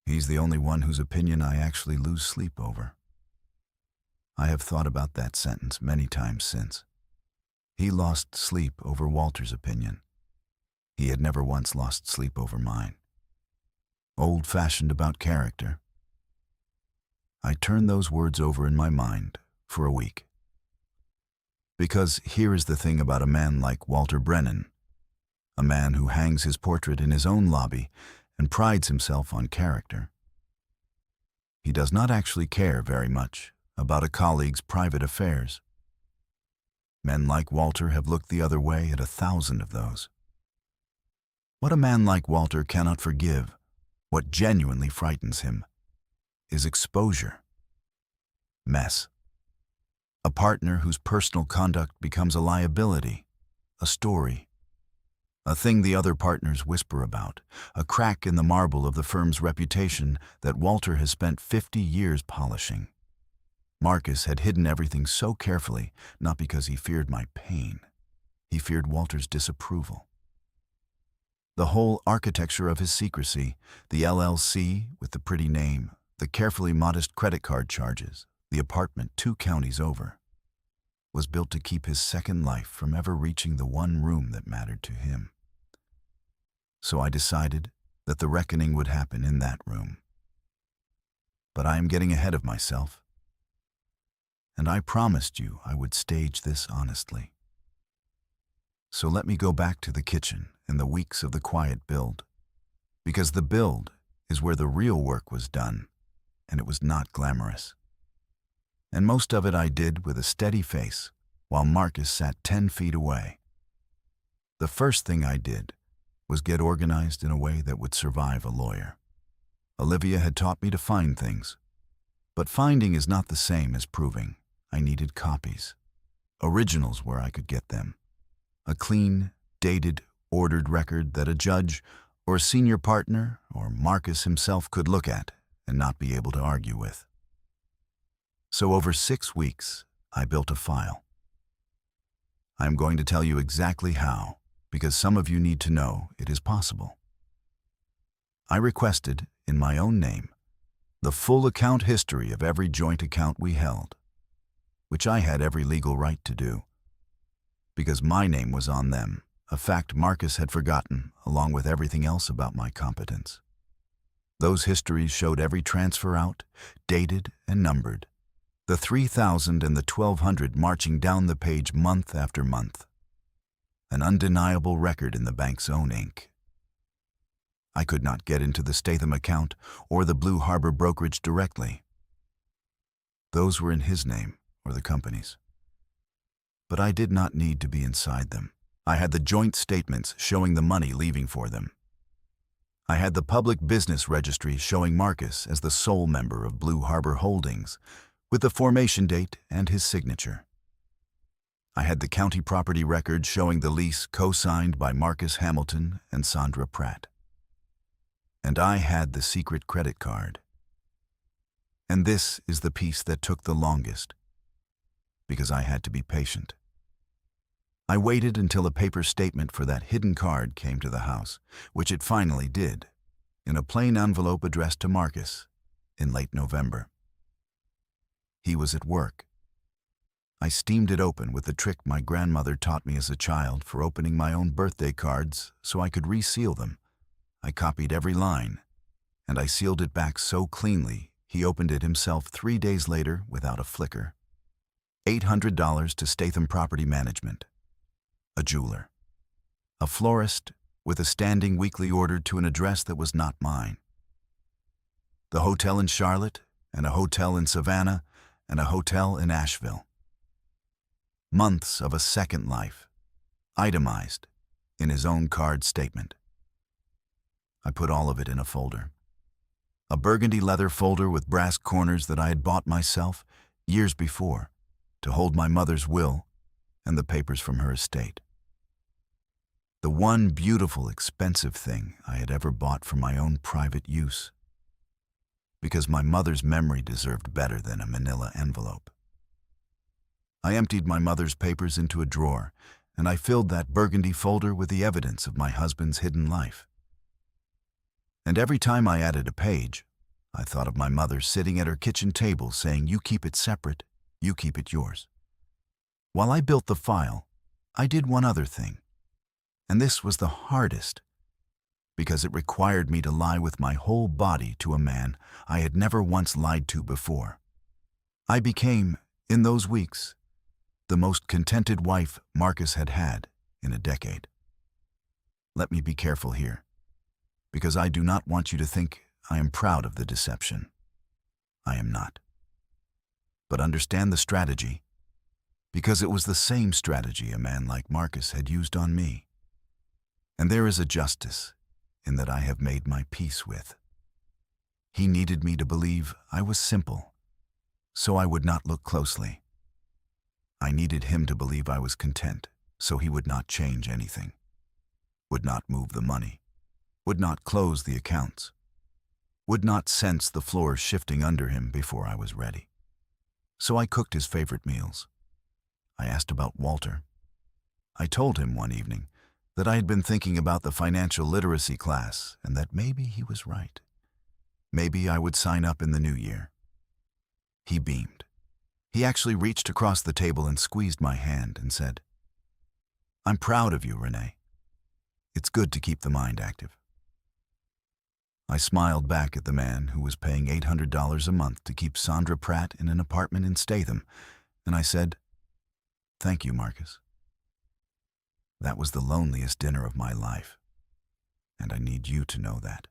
"He's the only one whose opinion I actually lose sleep over." I have thought about that sentence many times since. He lost sleep over Walter's opinion. He had never once lost sleep over mine. Old-fashioned about character. I turned those words over in my mind for a week. Because here is the thing about a man like Walter Brennan, a man who hangs his portrait in his own lobby and prides himself on character. He does not actually care very much about a colleague's private affairs. Men like Walter have looked the other way at 1,000 of those. What a man like Walter cannot forgive, what genuinely frightens him, is exposure. Mess. A partner whose personal conduct becomes a liability, a story, a thing the other partners whisper about, a crack in the marble of the firm's reputation that Walter has spent 50 years polishing. Marcus had hidden everything so carefully, not because he feared my pain. He feared Walter's disapproval. The whole architecture of his secrecy, the LLC with the pretty name, the carefully modest credit card charges, the apartment 2 counties over, was built to keep his second life from ever reaching the one room that mattered to him. So I decided that the reckoning would happen in that room. But I am getting ahead of myself, and I promised you I would stage this honestly. So let me go back to the kitchen and the weeks of the quiet build, because the build is where the real work was done, and it was not glamorous. And most of it I did with a steady face, while Marcus sat 10 feet away. The first thing I did was get organized in a way that would survive a lawyer. Olivia had taught me to find things, but finding is not the same as proving. I needed copies, originals where I could get them, a clean, dated, ordered record that a judge or a senior partner or Marcus himself could look at and not be able to argue with. So over 6 weeks, I built a file. I am going to tell you exactly how, because some of you need to know it is possible. I requested, in my own name, the full account history of every joint account we held, which I had every legal right to do, because my name was on them, a fact Marcus had forgotten, along with everything else about my competence. Those histories showed every transfer out, dated and numbered, the 3,000 and the 1,200 marching down the page month after month, an undeniable record in the bank's own ink. I could not get into the Statham account or the Blue Harbor brokerage directly. Those were in his name or the company's. But I did not need to be inside them. I had the joint statements showing the money leaving for them. I had the public business registry showing Marcus as the sole member of Blue Harbor Holdings, with the formation date and his signature. I had the county property record showing the lease co-signed by Marcus Hamilton and Sandra Pratt. And I had the secret credit card. And this is the piece that took the longest, because I had to be patient. I waited until a paper statement for that hidden card came to the house, which it finally did, in a plain envelope addressed to Marcus, in late November. He was at work. I steamed it open with the trick my grandmother taught me as a child for opening my own birthday cards so I could reseal them. I copied every line, and I sealed it back so cleanly he opened it himself 3 days later without a flicker. $800 to Statham Property Management, a jeweler, a florist with a standing weekly order to an address that was not mine, the hotel in Charlotte and a hotel in Savannah and a hotel in Asheville. Months of a second life, itemized in his own card statement. I put all of it in a folder. A burgundy leather folder with brass corners that I had bought myself years before to hold my mother's will and the papers from her estate. The one beautiful, expensive thing I had ever bought for my own private use, because my mother's memory deserved better than a manila envelope. I emptied my mother's papers into a drawer, and I filled that burgundy folder with the evidence of my husband's hidden life. And every time I added a page, I thought of my mother sitting at her kitchen table saying, "You keep it separate, you keep it yours." While I built the file, I did one other thing, and this was the hardest, because it required me to lie with my whole body to a man I had never once lied to before. I became, in those weeks, the most contented wife Marcus had had in a decade. Let me be careful here, because I do not want you to think I am proud of the deception. I am not. But understand the strategy, because it was the same strategy a man like Marcus had used on me. And there is a justice in that I have made my peace with. He needed me to believe I was simple, so I would not look closely. I needed him to believe I was content, so he would not change anything. would not move the money, would not close the accounts, would not sense the floor shifting under him before I was ready. So I cooked his favorite meals. I asked about Walter. I told him one evening that I had been thinking about the financial literacy class and that maybe he was right. Maybe I would sign up in the new year. He beamed. He actually reached across the table and squeezed my hand and said, "I'm proud of you, Renee. It's good to keep the mind active." I smiled back at the man who was paying $800 a month to keep Sandra Pratt in an apartment in Statham, and I said, "Thank you, Marcus. That was the loneliest dinner of my life, and I need you to know that."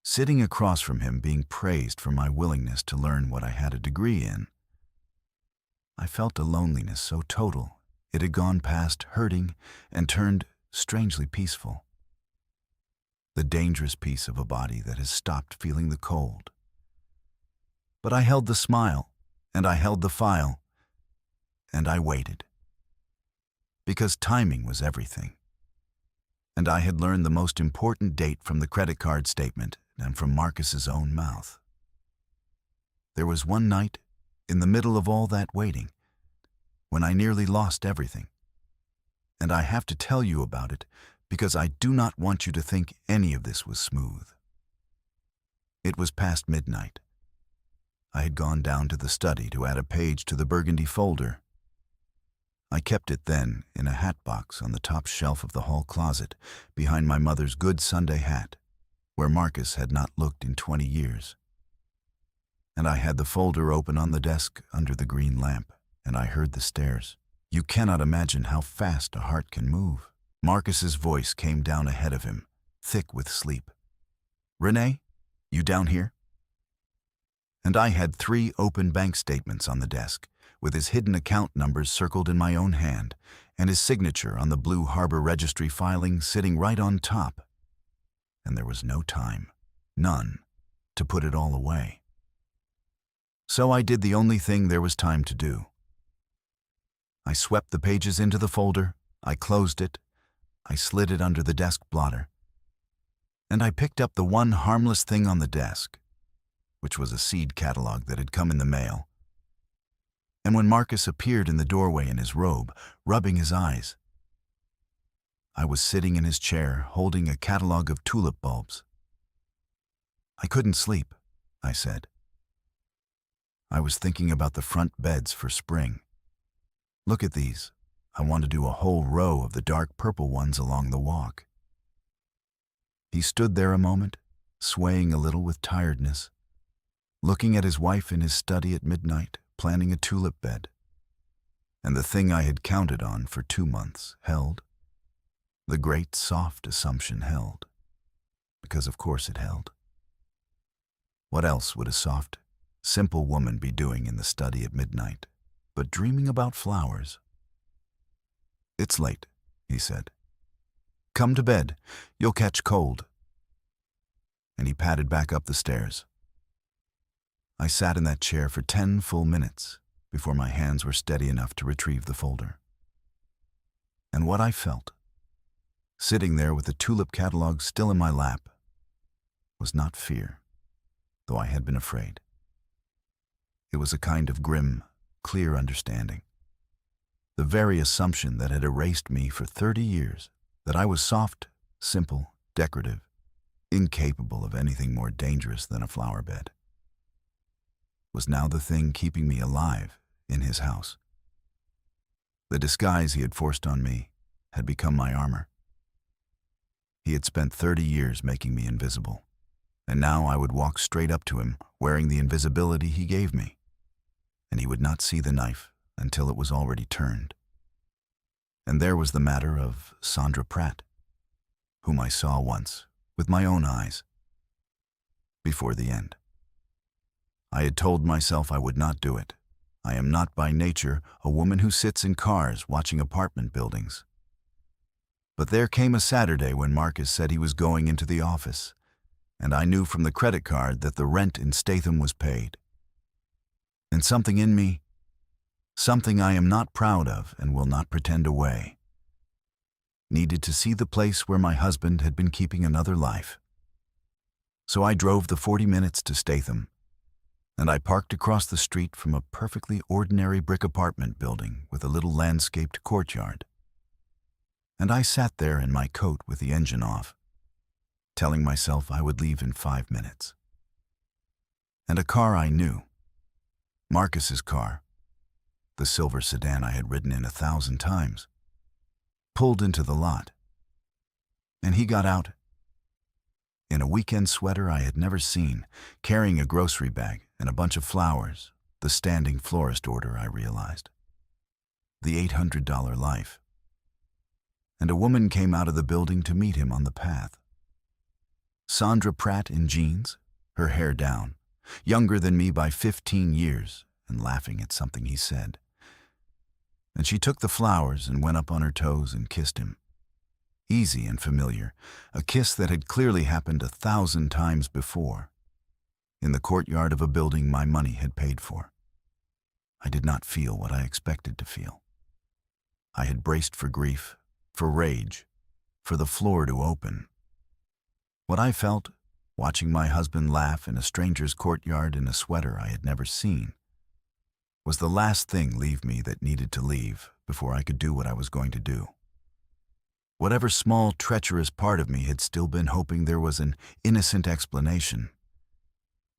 Sitting across from him, being praised for my willingness to learn what I had a degree in, I felt a loneliness so total it had gone past hurting and turned strangely peaceful. The dangerous piece of a body that has stopped feeling the cold. But I held the smile, and I held the file, and I waited. Because timing was everything. And I had learned the most important date from the credit card statement and from Marcus's own mouth. There was one night, in the middle of all that waiting, when I nearly lost everything. And I have to tell you about it because I do not want you to think any of this was smooth. It was past midnight. I had gone down to the study to add a page to the burgundy folder. I kept it then in a hat box on the top shelf of the hall closet behind my mother's good Sunday hat, where Marcus had not looked in 20 years. And I had the folder open on the desk under the green lamp, and I heard the stairs. You cannot imagine how fast a heart can move. Marcus's voice came down ahead of him, thick with sleep. "Renee, you down here?" And I had 3 open bank statements on the desk, with his hidden account numbers circled in my own hand, and his signature on the Blue Harbor Registry filing sitting right on top. And there was no time, none, to put it all away. So I did the only thing there was time to do. I swept the pages into the folder, I closed it, I slid it under the desk blotter, and I picked up the one harmless thing on the desk, which was a seed catalog that had come in the mail. And when Marcus appeared in the doorway in his robe, rubbing his eyes, I was sitting in his chair holding a catalog of tulip bulbs. "I couldn't sleep," I said. "I was thinking about the front beds for spring. Look at these. I want to do a whole row of the dark purple ones along the walk." He stood there a moment, swaying a little with tiredness, looking at his wife in his study at midnight, planning a tulip bed. And the thing I had counted on for 2 months held. The great soft assumption held. Because of course it held. What else would a soft, simple woman be doing in the study at midnight but dreaming about flowers? "It's late," he said. "Come to bed. You'll catch cold." And he padded back up the stairs. I sat in that chair for 10 full minutes before my hands were steady enough to retrieve the folder. And what I felt, sitting there with the tulip catalog still in my lap, was not fear, though I had been afraid. It was a kind of grim, clear understanding. The very assumption that had erased me for 30 years, that I was soft, simple, decorative, incapable of anything more dangerous than a flower bed, was now the thing keeping me alive in his house. The disguise he had forced on me had become my armor. He had spent 30 years making me invisible, and now I would walk straight up to him wearing the invisibility he gave me, and he would not see the knife until it was already turned. And there was the matter of Sandra Pratt, whom I saw once with my own eyes, before the end. I had told myself I would not do it. I am not by nature a woman who sits in cars watching apartment buildings. But there came a Saturday when Marcus said he was going into the office, and I knew from the credit card that the rent in Statham was paid. And something in me, something I am not proud of and will not pretend away, needed to see the place where my husband had been keeping another life. So I drove the 40 minutes to Statham, and I parked across the street from a perfectly ordinary brick apartment building with a little landscaped courtyard. And I sat there in my coat with the engine off, telling myself I would leave in 5 minutes. And a car I knew, Marcus's car, the silver sedan I had ridden in 1,000 times, pulled into the lot. And he got out in a weekend sweater I had never seen, carrying a grocery bag and a bunch of flowers, the standing florist order, I realized. The $800 life. And a woman came out of the building to meet him on the path. Sandra Pratt in jeans, her hair down, younger than me by 15 years, and laughing at something he said. And she took the flowers and went up on her toes and kissed him. Easy and familiar, a kiss that had clearly happened 1,000 times before, in the courtyard of a building my money had paid for. I did not feel what I expected to feel. I had braced for grief, for rage, for the floor to open. What I felt, watching my husband laugh in a stranger's courtyard in a sweater I had never seen, was the last thing leave me that needed to leave before I could do what I was going to do. Whatever small, treacherous part of me had still been hoping there was an innocent explanation.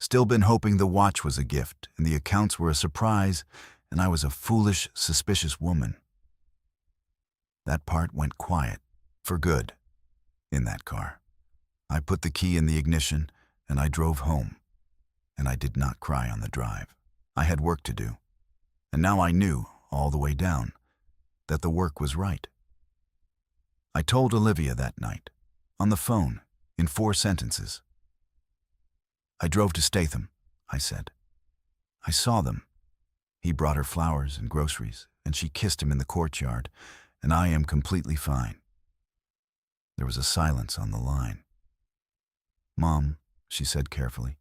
Still been hoping the watch was a gift and the accounts were a surprise and I was a foolish, suspicious woman. That part went quiet, for good, in that car. I put the key in the ignition and I drove home. And I did not cry on the drive. I had work to do. And now I knew, all the way down, that the work was right. I told Olivia that night, on the phone, in 4 sentences. I drove to Statham, I said. I saw them. He brought her flowers and groceries, and she kissed him in the courtyard, and I am completely fine. There was a silence on the line. Mom, she said carefully,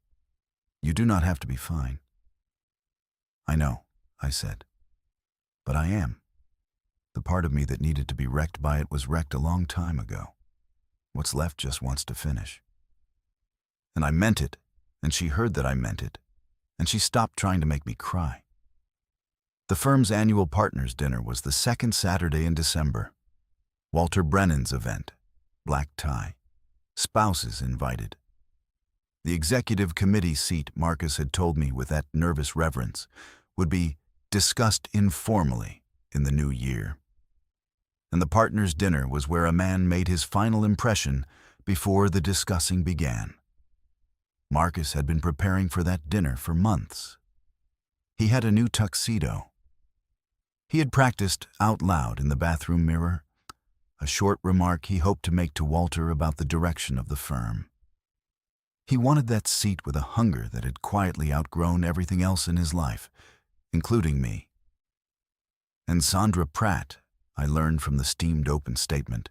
you do not have to be fine. I know, I said, but I am. The part of me that needed to be wrecked by it was wrecked a long time ago. What's left just wants to finish. And I meant it, and she heard that I meant it, and she stopped trying to make me cry. The firm's annual partners' dinner was the 2nd Saturday in December. Walter Brennan's event, black tie, spouses invited. The executive committee seat, Marcus had told me with that nervous reverence, would be discussed informally in the new year. And the partners' dinner was where a man made his final impression before the discussing began. Marcus had been preparing for that dinner for months. He had a new tuxedo. He had practiced out loud in the bathroom mirror, a short remark he hoped to make to Walter about the direction of the firm. He wanted that seat with a hunger that had quietly outgrown everything else in his life, including me. And Sandra Pratt, I learned from the steamed open statement,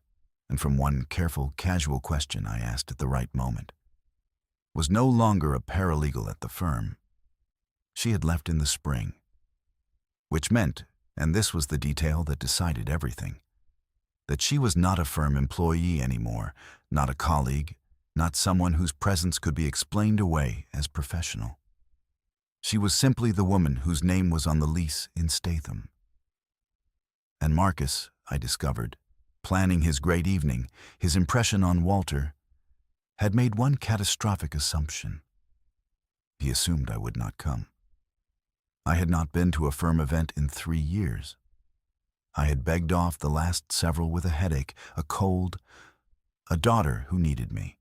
and from one careful, casual question I asked at the right moment, was no longer a paralegal at the firm. She had left in the spring. Which meant, and this was the detail that decided everything, that she was not a firm employee anymore, not a colleague, not someone whose presence could be explained away as professional. She was simply the woman whose name was on the lease in Statham. And Marcus, I discovered, planning his great evening, his impression on Walter, had made one catastrophic assumption. He assumed I would not come. I had not been to a firm event in 3 years. I had begged off the last several with a headache, a cold, a daughter who needed me.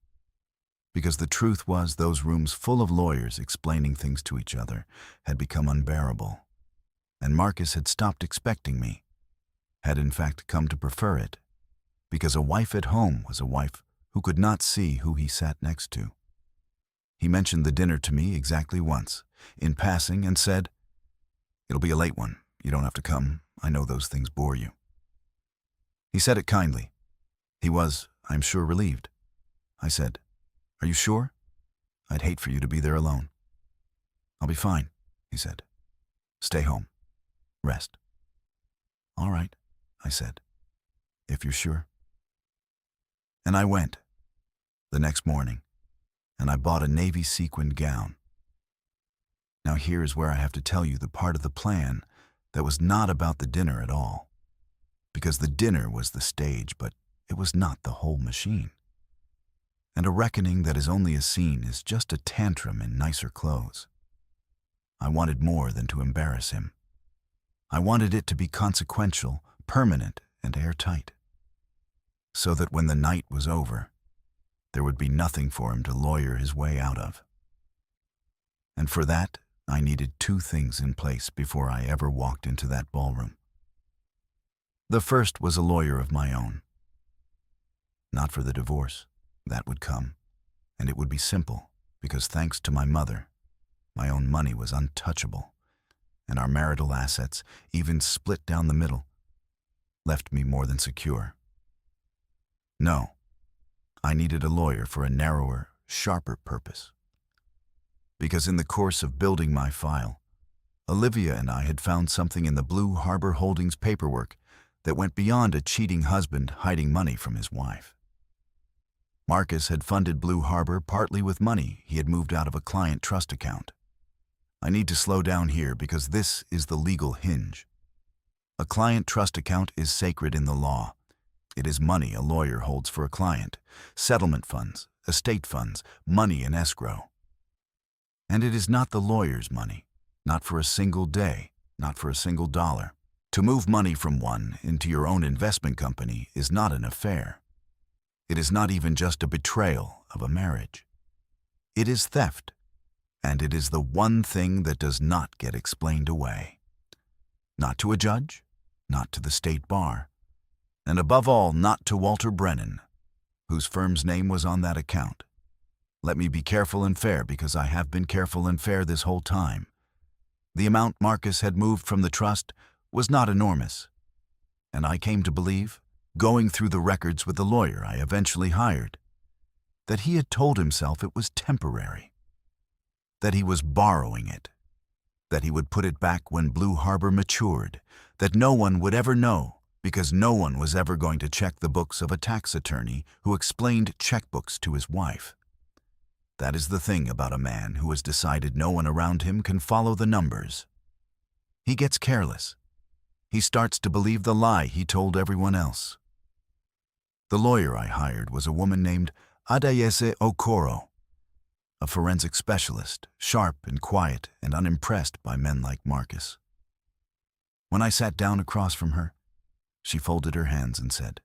Because the truth was those rooms full of lawyers explaining things to each other had become unbearable. And Marcus had stopped expecting me, had in fact come to prefer it, because a wife at home was a wife who could not see who he sat next to. He mentioned the dinner to me exactly once, in passing, and said, "It'll be a late one. You don't have to come. I know those things bore you." He said it kindly. He was, I'm sure, relieved. I said, "Are you sure? I'd hate for you to be there alone." "I'll be fine," he said. "Stay home. Rest." "All right," I said, "if you're sure." And I went, the next morning, and I bought a navy sequined gown. Now here is where I have to tell you the part of the plan that was not about the dinner at all. Because the dinner was the stage, but it was not the whole machine. And a reckoning that is only a scene is just a tantrum in nicer clothes. I wanted more than to embarrass him. I wanted it to be consequential, permanent, and airtight. So that when the night was over, there would be nothing for him to lawyer his way out of. And for that, I needed two things in place before I ever walked into that ballroom. The first was a lawyer of my own. Not for the divorce. That would come, and it would be simple, because thanks to my mother, my own money was untouchable, and our marital assets, even split down the middle, left me more than secure. No, I needed a lawyer for a narrower, sharper purpose. Because in the course of building my file, Olivia and I had found something in the Blue Harbor Holdings paperwork that went beyond a cheating husband hiding money from his wife. Marcus had funded Blue Harbor partly with money he had moved out of a client trust account. I need to slow down here because this is the legal hinge. A client trust account is sacred in the law. It is money a lawyer holds for a client, settlement funds, estate funds, money in escrow. And it is not the lawyer's money, not for a single day, not for a single dollar. To move money from one into your own investment company is not an affair. It is not even just a betrayal of a marriage. It is theft, and it is the one thing that does not get explained away. Not to a judge, not to the state bar, and above all, not to Walter Brennan, whose firm's name was on that account. Let me be careful and fair because I have been careful and fair this whole time. The amount Marcus had moved from the trust was not enormous, and I came to believe, going through the records with the lawyer I eventually hired, that he had told himself it was temporary, that he was borrowing it, that he would put it back when Blue Harbor matured, that no one would ever know because no one was ever going to check the books of a tax attorney who explained checkbooks to his wife. That is the thing about a man who has decided no one around him can follow the numbers. He gets careless. He starts to believe the lie he told everyone else. The lawyer I hired was a woman named Adayese Okoro, a forensic specialist, sharp and quiet and unimpressed by men like Marcus. When I sat down across from her, she folded her hands and said,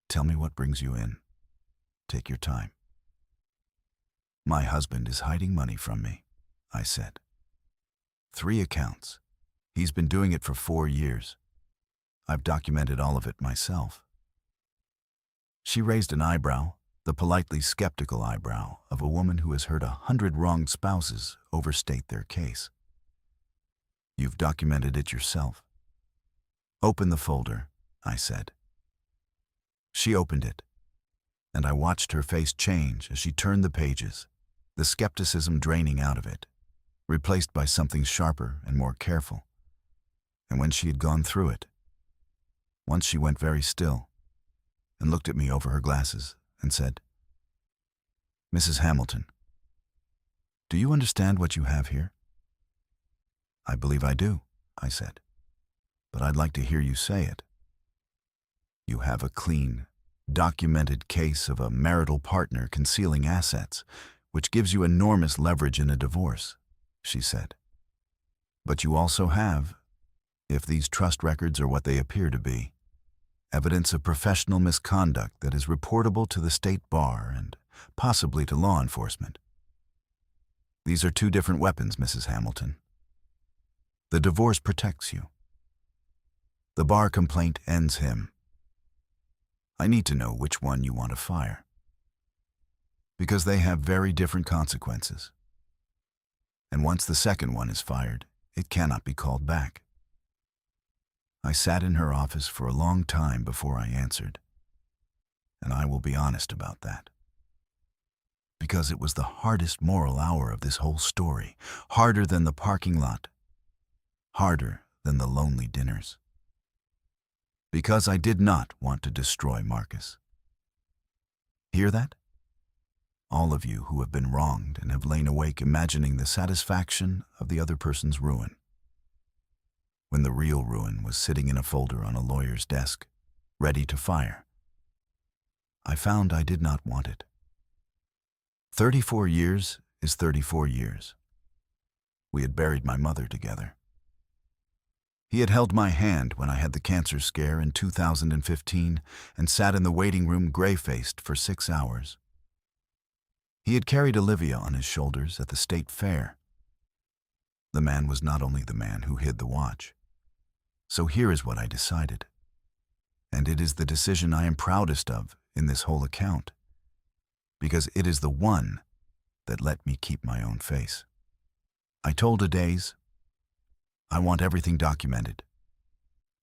"Tell me what brings you in. Take your time." "My husband is hiding money from me," I said. 3 accounts. He's been doing it for 4 years. I've documented all of it myself. She raised an eyebrow, the politely skeptical eyebrow of a woman who has heard 100 wronged spouses overstate their case. "You've documented it yourself." "Open the folder," I said. She opened it, and I watched her face change as she turned the pages, the skepticism draining out of it, replaced by something sharper and more careful. And when she had gone through it, once she went very still and looked at me over her glasses and said, "Mrs. Hamilton, do you understand what you have here?" "I believe I do," I said, "but I'd like to hear you say it." "You have a clean, documented case of a marital partner concealing assets, which gives you enormous leverage in a divorce," she said. "But you also have, if these trust records are what they appear to be, evidence of professional misconduct that is reportable to the state bar and possibly to law enforcement. These are 2 different weapons, Mrs. Hamilton. The divorce protects you. The bar complaint ends him. I need to know which one you want to fire, because they have very different consequences. And once the second one is fired, it cannot be called back." I sat in her office for a long time before I answered, and I will be honest about that. Because it was the hardest moral hour of this whole story, harder than the parking lot, harder than the lonely dinners. Because I did not want to destroy Marcus. Hear that? All of you who have been wronged and have lain awake imagining the satisfaction of the other person's ruin, when the real ruin was sitting in a folder on a lawyer's desk, ready to fire. I found I did not want it. 34 years is 34 years. We had buried my mother together. He had held my hand when I had the cancer scare in 2015 and sat in the waiting room gray-faced for 6 hours. He had carried Olivia on his shoulders at the state fair. The man was not only the man who hid the watch. So here is what I decided. And it is the decision I am proudest of in this whole account, because it is the one that let me keep my own face. I told Adaze, I want everything documented.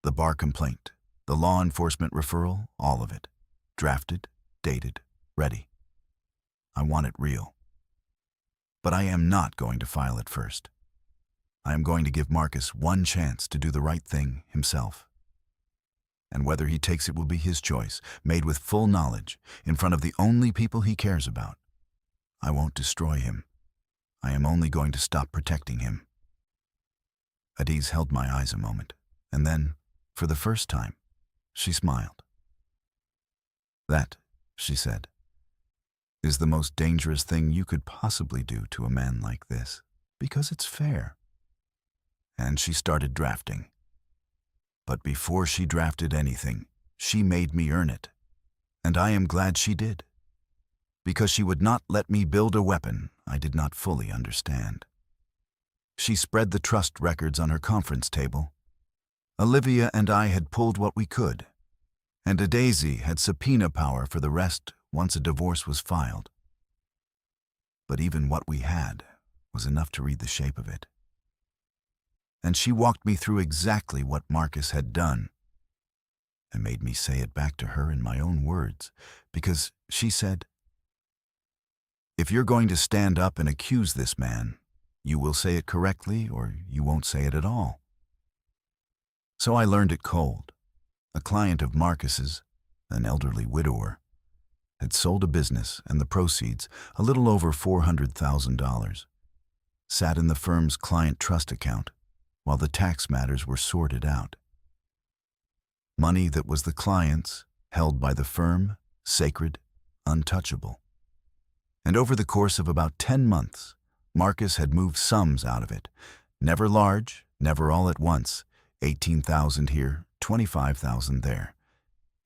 The bar complaint, the law enforcement referral, all of it. Drafted, dated, ready. I want it real. But I am not going to file it first. I am going to give Marcus one chance to do the right thing himself. And whether he takes it will be his choice, made with full knowledge, in front of the only people he cares about. I won't destroy him. I am only going to stop protecting him. Adaze held my eyes a moment, and then, for the first time, she smiled. That, she said, is the most dangerous thing you could possibly do to a man like this, because it's fair. And she started drafting. But before she drafted anything, she made me earn it. And I am glad she did, because she would not let me build a weapon I did not fully understand. She spread the trust records on her conference table. Olivia and I had pulled what we could, and Adaze had subpoena power for the rest once a divorce was filed. But even what we had was enough to read the shape of it. And she walked me through exactly what Marcus had done, and made me say it back to her in my own words, because she said, if you're going to stand up and accuse this man, you will say it correctly or you won't say it at all. So I learned it cold. A client of Marcus's, an elderly widower, had sold a business and the proceeds, a little over $400,000, sat in the firm's client trust account while the tax matters were sorted out. Money that was the client's, held by the firm, sacred, untouchable. And over the course of about 10 months, Marcus had moved sums out of it, never large, never all at once, 18,000 here, 25,000 there,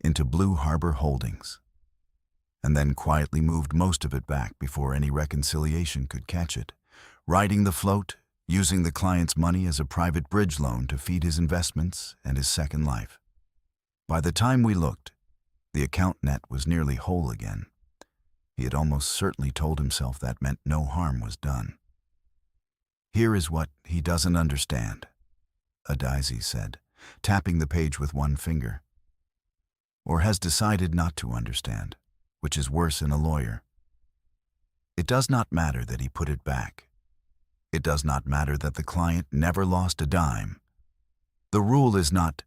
into Blue Harbor Holdings, and then quietly moved most of it back before any reconciliation could catch it, riding the float, using the client's money as a private bridge loan to feed his investments and his second life. By the time we looked, the account net was nearly whole again. He had almost certainly told himself that meant no harm was done. Here is what he doesn't understand, Adaze said, tapping the page with one finger. Or has decided not to understand, which is worse in a lawyer. It does not matter that he put it back. It does not matter that the client never lost a dime. The rule is not,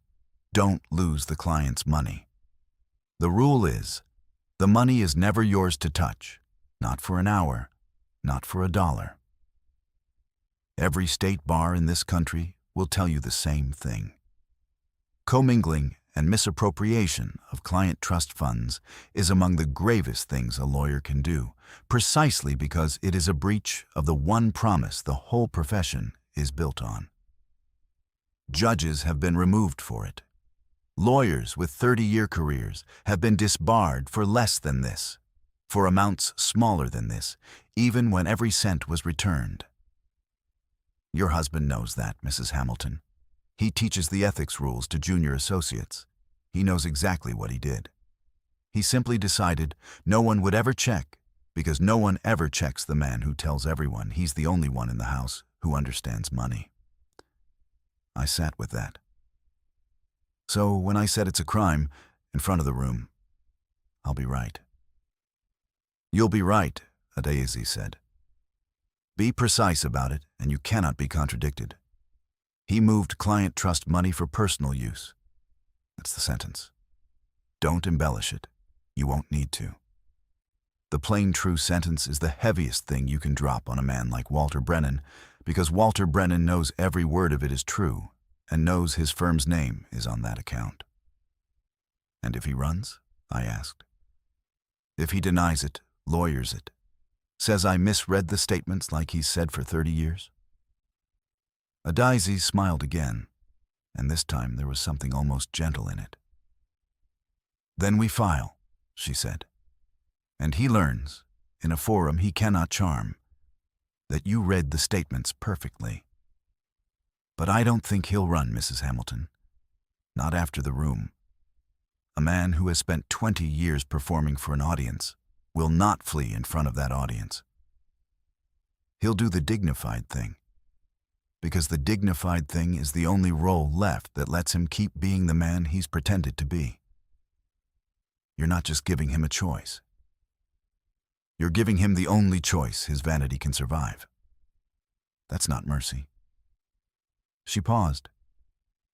don't lose the client's money. The rule is, the money is never yours to touch, not for an hour, not for $1. Every state bar in this country will tell you the same thing. Commingling and misappropriation of client trust funds is among the gravest things a lawyer can do, precisely because it is a breach of the one promise the whole profession is built on. Judges have been removed for it. Lawyers with 30-year careers have been disbarred for less than this, for amounts smaller than this, even when every cent was returned. Your husband knows that, Mrs. Hamilton. He teaches the ethics rules to junior associates. He knows exactly what he did. He simply decided no one would ever check, because no one ever checks the man who tells everyone he's the only one in the house who understands money. I sat with that. So when I said it's a crime, in front of the room, I'll be right. You'll be right, Adaze said. Be precise about it, and you cannot be contradicted. He moved client trust money for personal use. That's the sentence. Don't embellish it. You won't need to. The plain true sentence is the heaviest thing you can drop on a man like Walter Brennan, because Walter Brennan knows every word of it is true and knows his firm's name is on that account. And if he runs? I asked. If he denies it, lawyers it, says I misread the statements like he's said for 30 years? Adizes smiled again, and this time there was something almost gentle in it. Then we file, she said, and he learns, in a forum he cannot charm, that you read the statements perfectly. But I don't think he'll run, Mrs. Hamilton. Not after the room. A man who has spent 20 years performing for an audience will not flee in front of that audience. He'll do the dignified thing, because the dignified thing is the only role left that lets him keep being the man he's pretended to be. You're not just giving him a choice. You're giving him the only choice his vanity can survive. That's not mercy. She paused.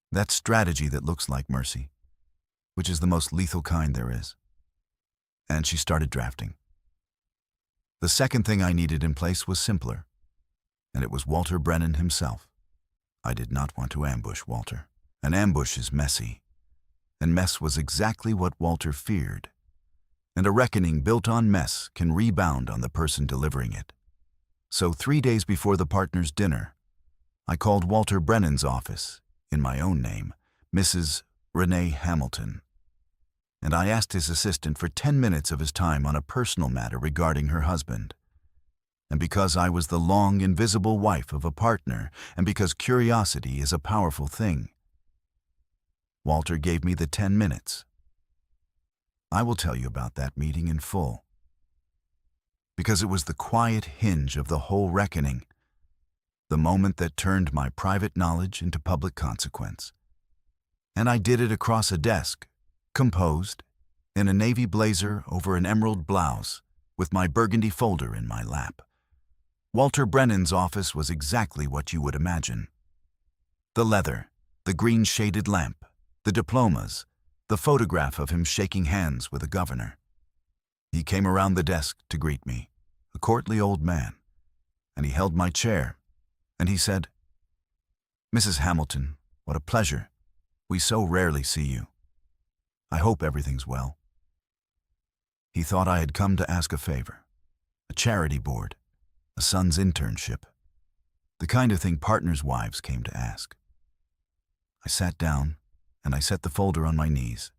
That's strategy that looks like mercy, which is the most lethal kind there is. And she started drafting. The second thing I needed in place was simpler, and it was Walter Brennan himself. I did not want to ambush Walter. An ambush is messy, and mess was exactly what Walter feared. And a reckoning built on mess can rebound on the person delivering it. So 3 days before the partners' dinner, I called Walter Brennan's office, in my own name, Mrs. Renee Hamilton, and I asked his assistant for 10 minutes of his time on a personal matter regarding her husband. And because I was the long, invisible wife of a partner, and because curiosity is a powerful thing, Walter gave me the 10 minutes. I will tell you about that meeting in full, because it was the quiet hinge of the whole reckoning, the moment that turned my private knowledge into public consequence. And I did it across a desk, composed, in a navy blazer over an emerald blouse, with my burgundy folder in my lap. Walter Brennan's office was exactly what you would imagine. The leather, the green-shaded lamp, the diplomas, the photograph of him shaking hands with a governor. He came around the desk to greet me, a courtly old man, and he held my chair, and he said, "Mrs. Hamilton, what a pleasure. We so rarely see you. I hope everything's well." He thought I had come to ask a favor, a charity board, a son's internship, the kind of thing partners' wives came to ask. I sat down, and I set the folder on my knees,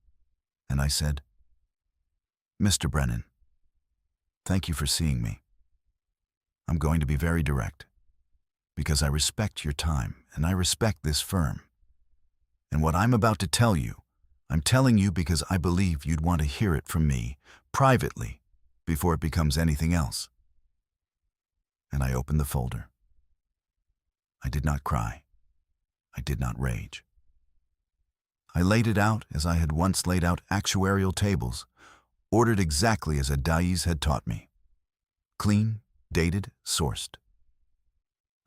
and I said, "Mr. Brennan, thank you for seeing me. I'm going to be very direct, because I respect your time, and I respect this firm. And what I'm about to tell you, I'm telling you because I believe you'd want to hear it from me, privately, before it becomes anything else." And I opened the folder. I did not cry. I did not rage. I laid it out as I had once laid out actuarial tables, ordered exactly as Adais had taught me. Clean, dated, sourced.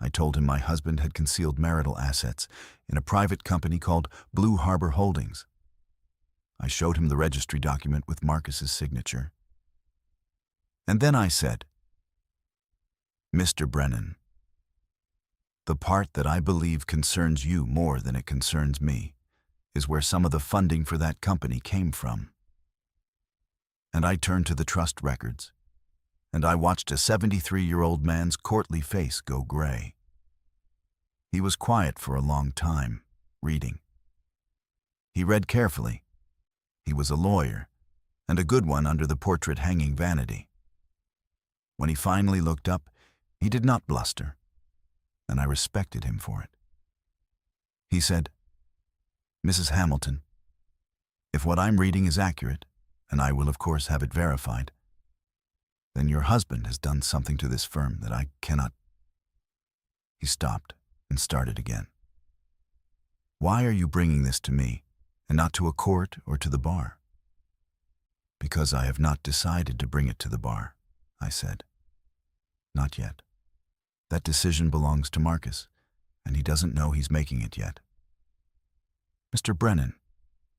I told him my husband had concealed marital assets in a private company called Blue Harbor Holdings. I showed him the registry document with Marcus's signature. And then I said, "Mr. Brennan, the part that I believe concerns you more than it concerns me is where some of the funding for that company came from." And I turned to the trust records, and I watched a 73-year-old man's courtly face go gray. He was quiet for a long time, reading. He read carefully. He was a lawyer, and a good one under the portrait-hanging vanity. When he finally looked up, he did not bluster, and I respected him for it. He said, "Mrs. Hamilton, if what I'm reading is accurate, and I will of course have it verified, then your husband has done something to this firm that I cannot—" He stopped and started again. "Why are you bringing this to me, and not to a court or to the bar?" "Because I have not decided to bring it to the bar," I said. "Not yet. That decision belongs to Marcus, and he doesn't know he's making it yet." "Mr. Brennan,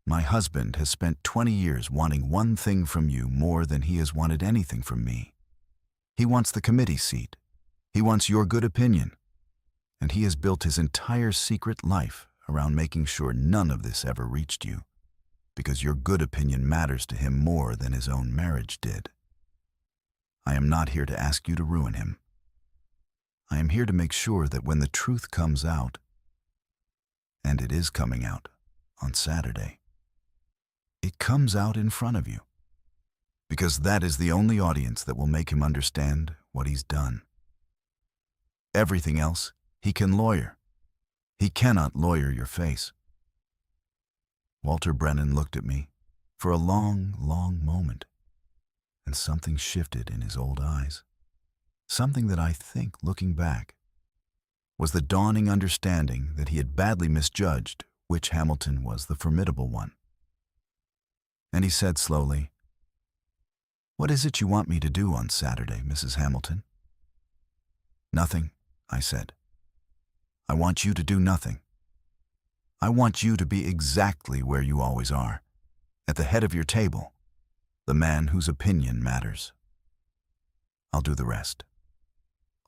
My husband has spent 20 years wanting one thing from you more than he has wanted anything from me. He wants the committee seat. He wants your good opinion. And he has built his entire secret life around making sure none of this ever reached you, because your good opinion matters to him more than his own marriage did. I am not here to ask you to ruin him. I am here to make sure that when the truth comes out, and it is coming out on Saturday, it comes out in front of you, because that is the only audience that will make him understand what he's done. Everything else he can lawyer. He cannot lawyer your face. Walter Brennan looked at me for a long, long moment, and something shifted in his old eyes. Something that I think, looking back, was the dawning understanding that he had badly misjudged which Hamilton was the formidable one. And he said slowly, "What is it you want me to do on Saturday, Mrs. Hamilton?" "Nothing," I said. "I want you to do nothing. I want you to be exactly where you always are, at the head of your table, the man whose opinion matters. I'll do the rest.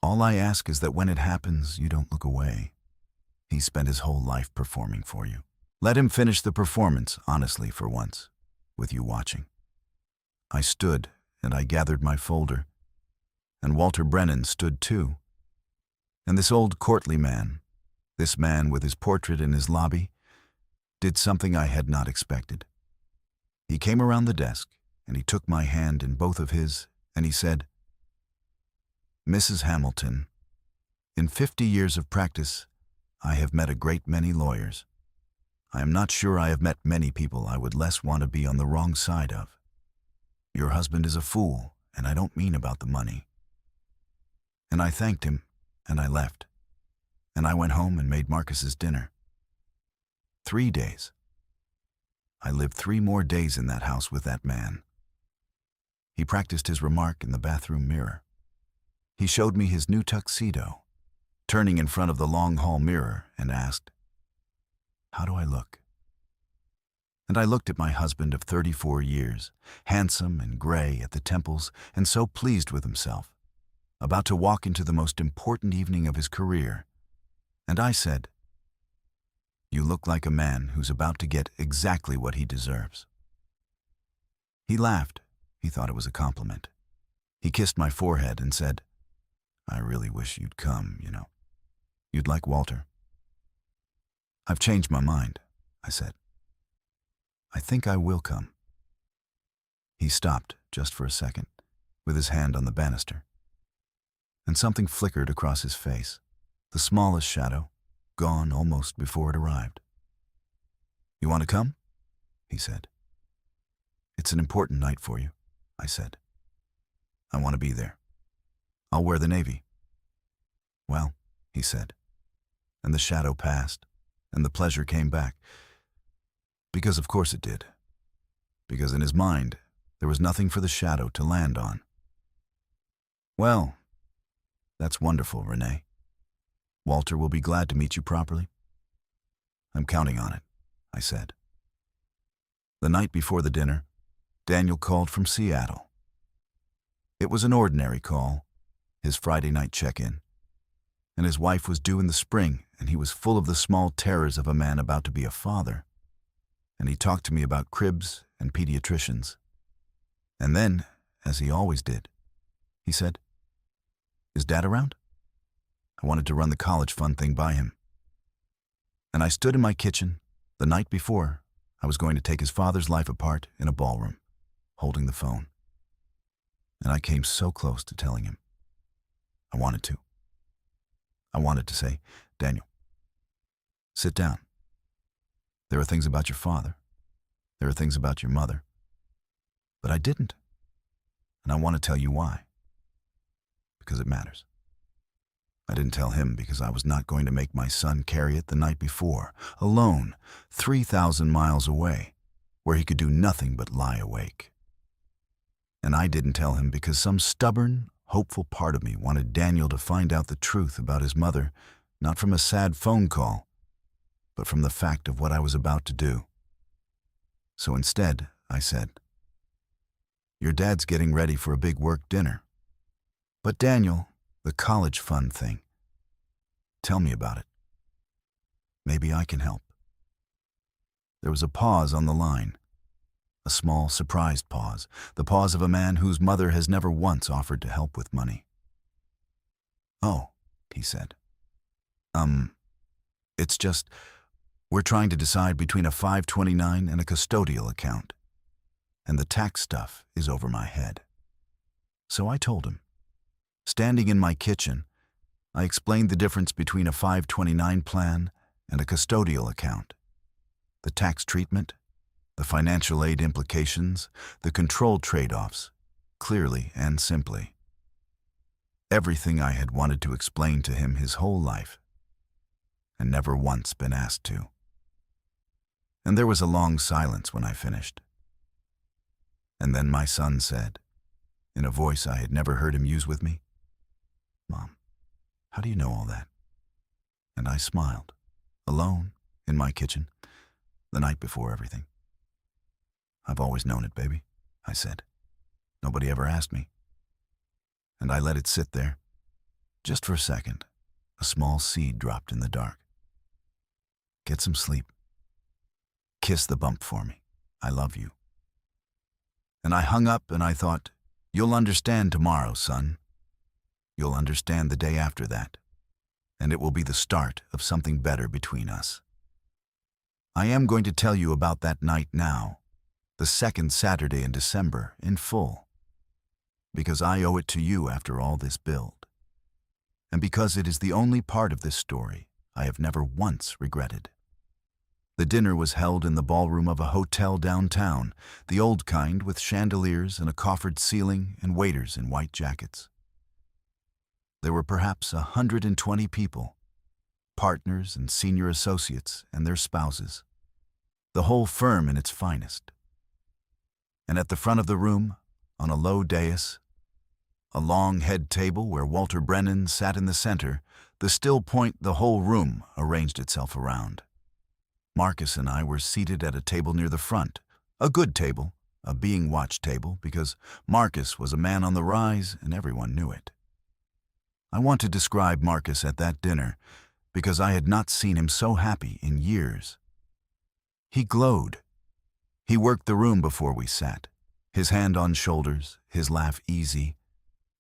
All I ask is that when it happens, you don't look away. He spent his whole life performing for you. Let him finish the performance honestly for once, with you watching." I stood and I gathered my folder, and Walter Brennan stood too. And this old courtly man, this man with his portrait in his lobby, did something I had not expected. He came around the desk and he took my hand in both of his and he said, "Mrs. Hamilton, in 50 years of practice, I have met a great many lawyers. I am not sure I have met many people I would less want to be on the wrong side of. Your husband is a fool, and I don't mean about the money." And I thanked him, and I left. And I went home and made Marcus's dinner. 3 days. I lived 3 more days in that house with that man. He practiced his remark in the bathroom mirror. He showed me his new tuxedo, turning in front of the long hall mirror, and asked, "How do I look?" And I looked at my husband of 34 years, handsome and gray at the temples and so pleased with himself, about to walk into the most important evening of his career. And I said, "You look like a man who's about to get exactly what he deserves." He laughed. He thought it was a compliment. He kissed my forehead and said, "I really wish you'd come, you know. You'd like Walter." "I've changed my mind," I said. "I think I will come." He stopped just for a second, with his hand on the banister. And something flickered across his face, the smallest shadow, gone almost before it arrived. "You want to come?" he said. "It's an important night for you," I said. "I want to be there. I'll wear the navy." "Well," he said, and the shadow passed, and the pleasure came back. Because of course it did. Because in his mind, there was nothing for the shadow to land on. "Well, that's wonderful, Renee. Walter will be glad to meet you properly." "I'm counting on it," I said. The night before the dinner, Daniel called from Seattle. It was an ordinary call, his Friday night check-in, and his wife was due in the spring, and he was full of the small terrors of a man about to be a father. And he talked to me about cribs and pediatricians. And then, as he always did, he said, "Is Dad around? I wanted to run the college fund thing by him." And I stood in my kitchen the night before I was going to take his father's life apart in a ballroom, holding the phone. And I came so close to telling him. I wanted to. I wanted to say, "Daniel, sit down. There are things about your father. There are things about your mother." But I didn't. And I want to tell you why. Because it matters. I didn't tell him because I was not going to make my son carry it the night before, alone, 3,000 miles away, where he could do nothing but lie awake. And I didn't tell him because some stubborn, hopeful part of me wanted Daniel to find out the truth about his mother, not from a sad phone call, but from the fact of what I was about to do. So instead, I said, "Your dad's getting ready for a big work dinner. But Daniel, the college fund thing, tell me about it. Maybe I can help." There was a pause on the line, a small, surprised pause, the pause of a man whose mother has never once offered to help with money. "Oh," he said. It's just, we're trying to decide between a 529 and a custodial account, and the tax stuff is over my head." So I told him. Standing in my kitchen, I explained the difference between a 529 plan and a custodial account, the tax treatment, the financial aid implications, the control trade-offs, clearly and simply. Everything I had wanted to explain to him his whole life, and never once been asked to. And there was a long silence when I finished. And then my son said, in a voice I had never heard him use with me, "Mom, how do you know all that?" And I smiled, alone, in my kitchen, the night before everything. "I've always known it, baby," I said. "Nobody ever asked me." And I let it sit there. Just for a second, a small seed dropped in the dark. "Get some sleep. Kiss the bump for me. I love you." And I hung up and I thought, "You'll understand tomorrow, son. You'll understand the day after that. And it will be the start of something better between us." I am going to tell you about that night now, the second Saturday in December, in full. Because I owe it to you after all this build. And because it is the only part of this story I have never once regretted. The dinner was held in the ballroom of a hotel downtown, the old kind with chandeliers and a coffered ceiling and waiters in white jackets. There were perhaps 120 people, partners and senior associates and their spouses, the whole firm in its finest. And at the front of the room, on a low dais, a long head table where Walter Brennan sat in the center, the still point the whole room arranged itself around. Marcus and I were seated at a table near the front, a good table, a being watched table, because Marcus was a man on the rise and everyone knew it. I want to describe Marcus at that dinner because I had not seen him so happy in years. He glowed. He worked the room before we sat, his hand on shoulders, his laugh easy,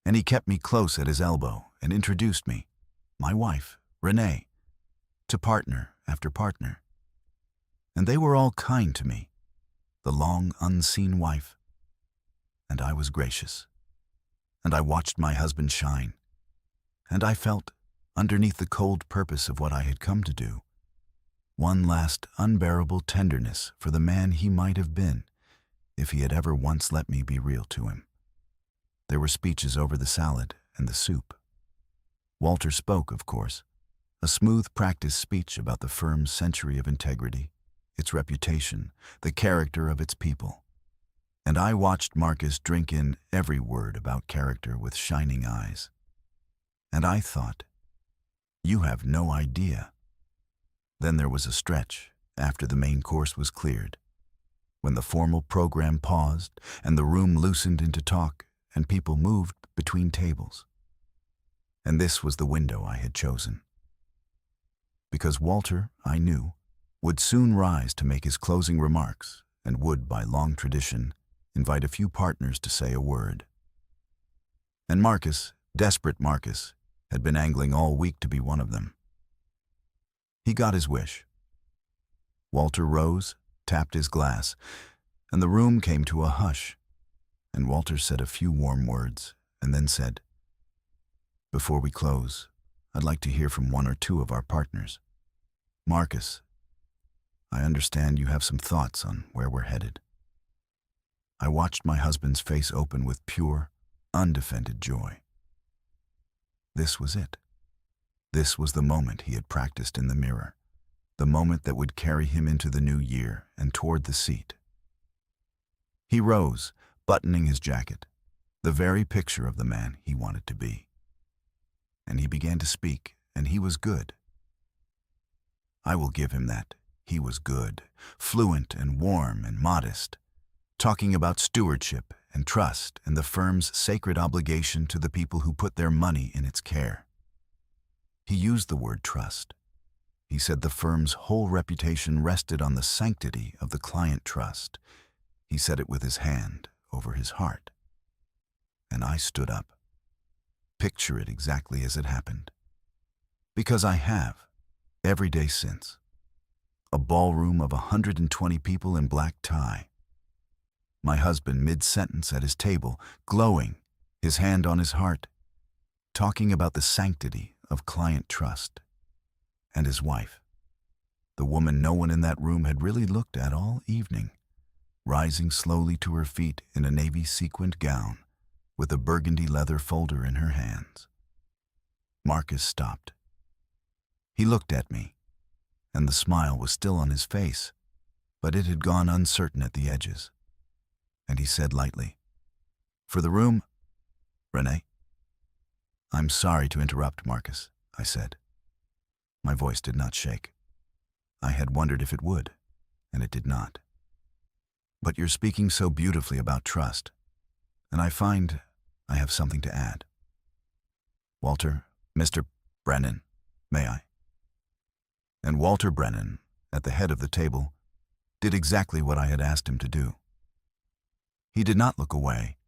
and he kept me close at his elbow and introduced me, my wife, Renee, to partner after partner. And they were all kind to me, the long unseen wife. And I was gracious. And I watched my husband shine. And I felt, underneath the cold purpose of what I had come to do, one last unbearable tenderness for the man he might have been if he had ever once let me be real to him. There were speeches over the salad and the soup. Walter spoke, of course, a smooth practice speech about the firm's century of integrity, its reputation, the character of its people. And I watched Marcus drink in every word about character with shining eyes. And I thought, you have no idea. Then there was a stretch after the main course was cleared, when the formal program paused and the room loosened into talk and people moved between tables. And this was the window I had chosen. Because Walter, I knew, would soon rise to make his closing remarks and would, by long tradition, invite a few partners to say a word. And Marcus, desperate Marcus, had been angling all week to be one of them. He got his wish. Walter rose, tapped his glass, and the room came to a hush, and Walter said a few warm words and then said, "Before we close, I'd like to hear from one or two of our partners. Marcus, I understand you have some thoughts on where we're headed." I watched my husband's face open with pure, undefended joy. This was it. This was the moment he had practiced in the mirror, the moment that would carry him into the new year and toward the seat. He rose, buttoning his jacket, the very picture of the man he wanted to be. And he began to speak, and he was good. I will give him that. He was good, fluent and warm and modest, talking about stewardship and trust and the firm's sacred obligation to the people who put their money in its care. He used the word trust. He said the firm's whole reputation rested on the sanctity of the client trust. He said it with his hand over his heart. And I stood up. Picture it exactly as it happened. Because I have, every day since. A ballroom of 120 people in black tie. My husband mid-sentence at his table, glowing, his hand on his heart, talking about the sanctity of client trust. And his wife, the woman no one in that room had really looked at all evening, rising slowly to her feet in a navy sequined gown, with a burgundy leather folder in her hands. Marcus stopped. He looked at me, and the smile was still on his face, but it had gone uncertain at the edges. And he said lightly, "For the room, Renee?" "I'm sorry to interrupt, Marcus," I said. My voice did not shake. I had wondered if it would, and it did not. "But you're speaking so beautifully about trust, and I find I have something to add. Walter, Mr. Brennan, may I?" And Walter Brennan, at the head of the table, did exactly what I had asked him to do. He did not look away.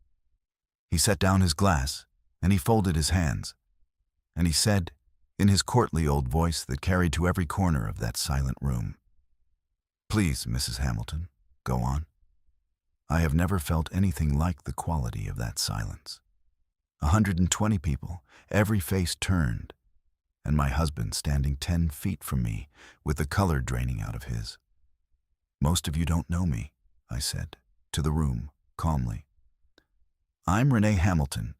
He set down his glass, and he folded his hands, and he said, in his courtly old voice that carried to every corner of that silent room, "Please, Mrs. Hamilton, go on." I have never felt anything like the quality of that silence. 120 people, every face turned, and my husband standing 10 feet from me with the color draining out of his. "Most of you don't know me," I said, to the room, calmly. "I'm Renee Hamilton.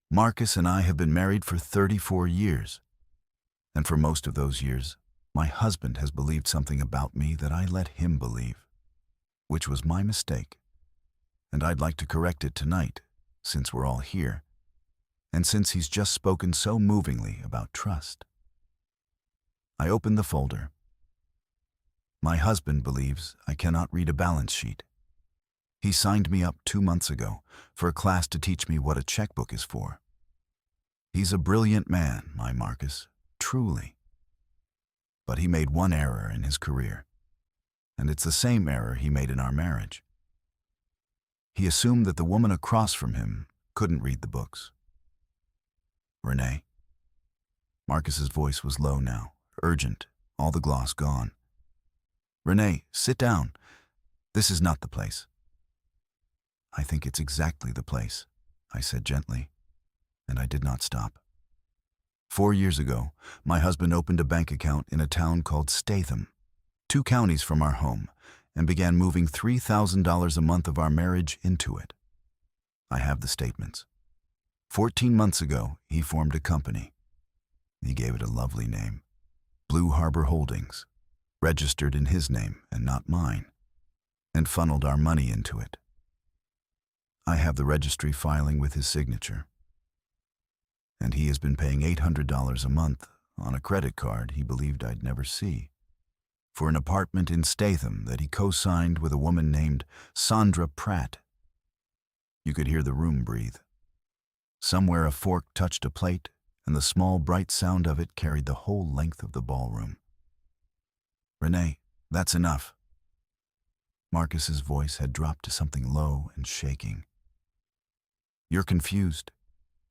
Marcus and I have been married for 34 years, and for most of those years, my husband has believed something about me that I let him believe, which was my mistake, and I'd like to correct it tonight, since we're all here, and since he's just spoken so movingly about trust." I opened the folder. My husband believes I cannot read a balance sheet. He signed me up 2 months ago for a class to teach me what a checkbook is for. He's a brilliant man, my Marcus, truly. But he made one error in his career, and it's the same error he made in our marriage. He assumed that the woman across from him couldn't read the books. "Renee." Marcus's voice was low now, urgent, all the gloss gone. "Renee, sit down. This is not the place." "I think it's exactly the place," I said gently, and I did not stop. 4 years ago, my husband opened a bank account in a town called Statham, 2 counties from our home, and began moving $3,000 a month of our marriage into it. I have the statements. 14 months ago, he formed a company. He gave it a lovely name, Blue Harbor Holdings, registered in his name and not mine, and funneled our money into it. I have the registry filing with his signature. And he has been paying $800 a month on a credit card he believed I'd never see, for an apartment in Statham that he co-signed with a woman named Sandra Pratt. You could hear the room breathe. Somewhere a fork touched a plate, and the small, bright sound of it carried the whole length of the ballroom. "Renee, that's enough." Marcus's voice had dropped to something low and shaking. "You're confused.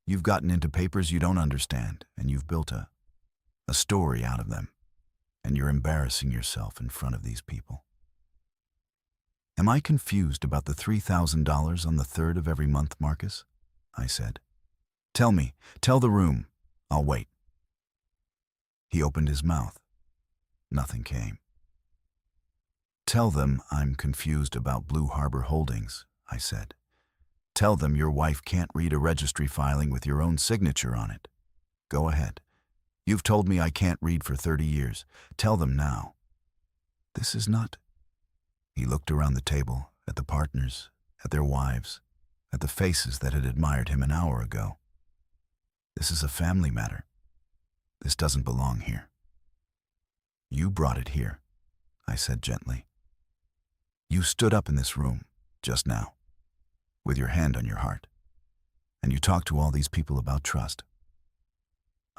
You've gotten into papers you don't understand, and you've built a story out of them, and you're embarrassing yourself in front of these people." "Am I confused about the $3,000 on the 3rd of every month, Marcus?" I said. "Tell me, tell the room. I'll wait." He opened his mouth. Nothing came. "Tell them I'm confused about Blue Harbor Holdings," I said. "Tell them your wife can't read a registry filing with your own signature on it. Go ahead. You've told me I can't read for 30 years. Tell them now." "This is not..." He looked around the table, at the partners, at their wives, at the faces that had admired him an hour ago. "This is a family matter. This doesn't belong here. You brought it here. I said gently. You stood up in this room, just now, with your hand on your heart, and you talked to all these people about trust.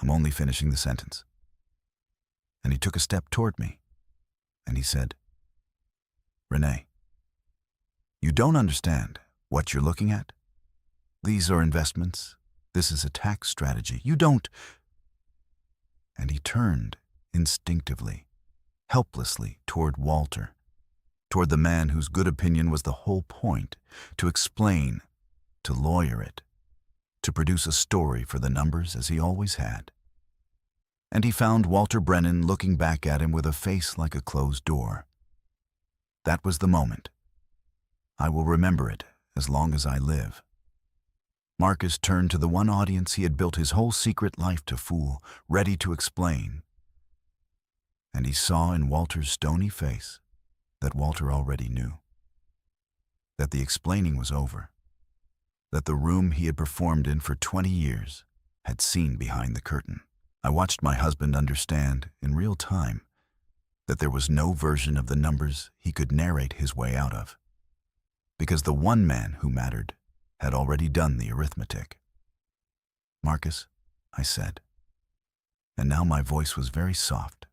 I'm only finishing the sentence. And he took a step toward me, and he said, Renee, you don't understand what you're looking at? These are investments. This is a tax strategy. You don't. And he turned instinctively, helplessly toward Walter, toward the man whose good opinion was the whole point, to explain, to lawyer it, to produce a story for the numbers as he always had. And he found Walter Brennan looking back at him with a face like a closed door. That was the moment. I will remember it as long as I live. Marcus turned to the one audience he had built his whole secret life to fool, ready to explain. And he saw in Walter's stony face that Walter already knew. That the explaining was over. That the room he had performed in for 20 years had seen behind the curtain. I watched my husband understand, in real time, that there was no version of the numbers he could narrate his way out of, because the one man who mattered had already done the arithmetic. Marcus, I said, and now my voice was very soft,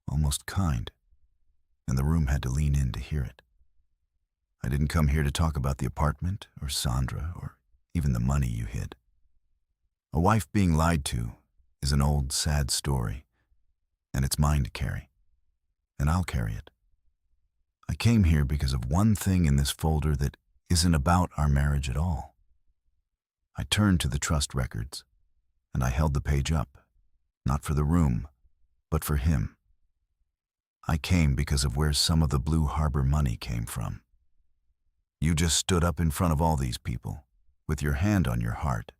almost kind, and the room had to lean in to hear it. I didn't come here to talk about the apartment or Sandra or even the money you hid. A wife being lied to is an old, sad story, and it's mine to carry, and I'll carry it. I came here because of one thing in this folder that isn't about our marriage at all. I turned to the trust records, and I held the page up, not for the room, but for him. I came because of where some of the Blue Harbor money came from. You just stood up in front of all these people, with your hand on your heart,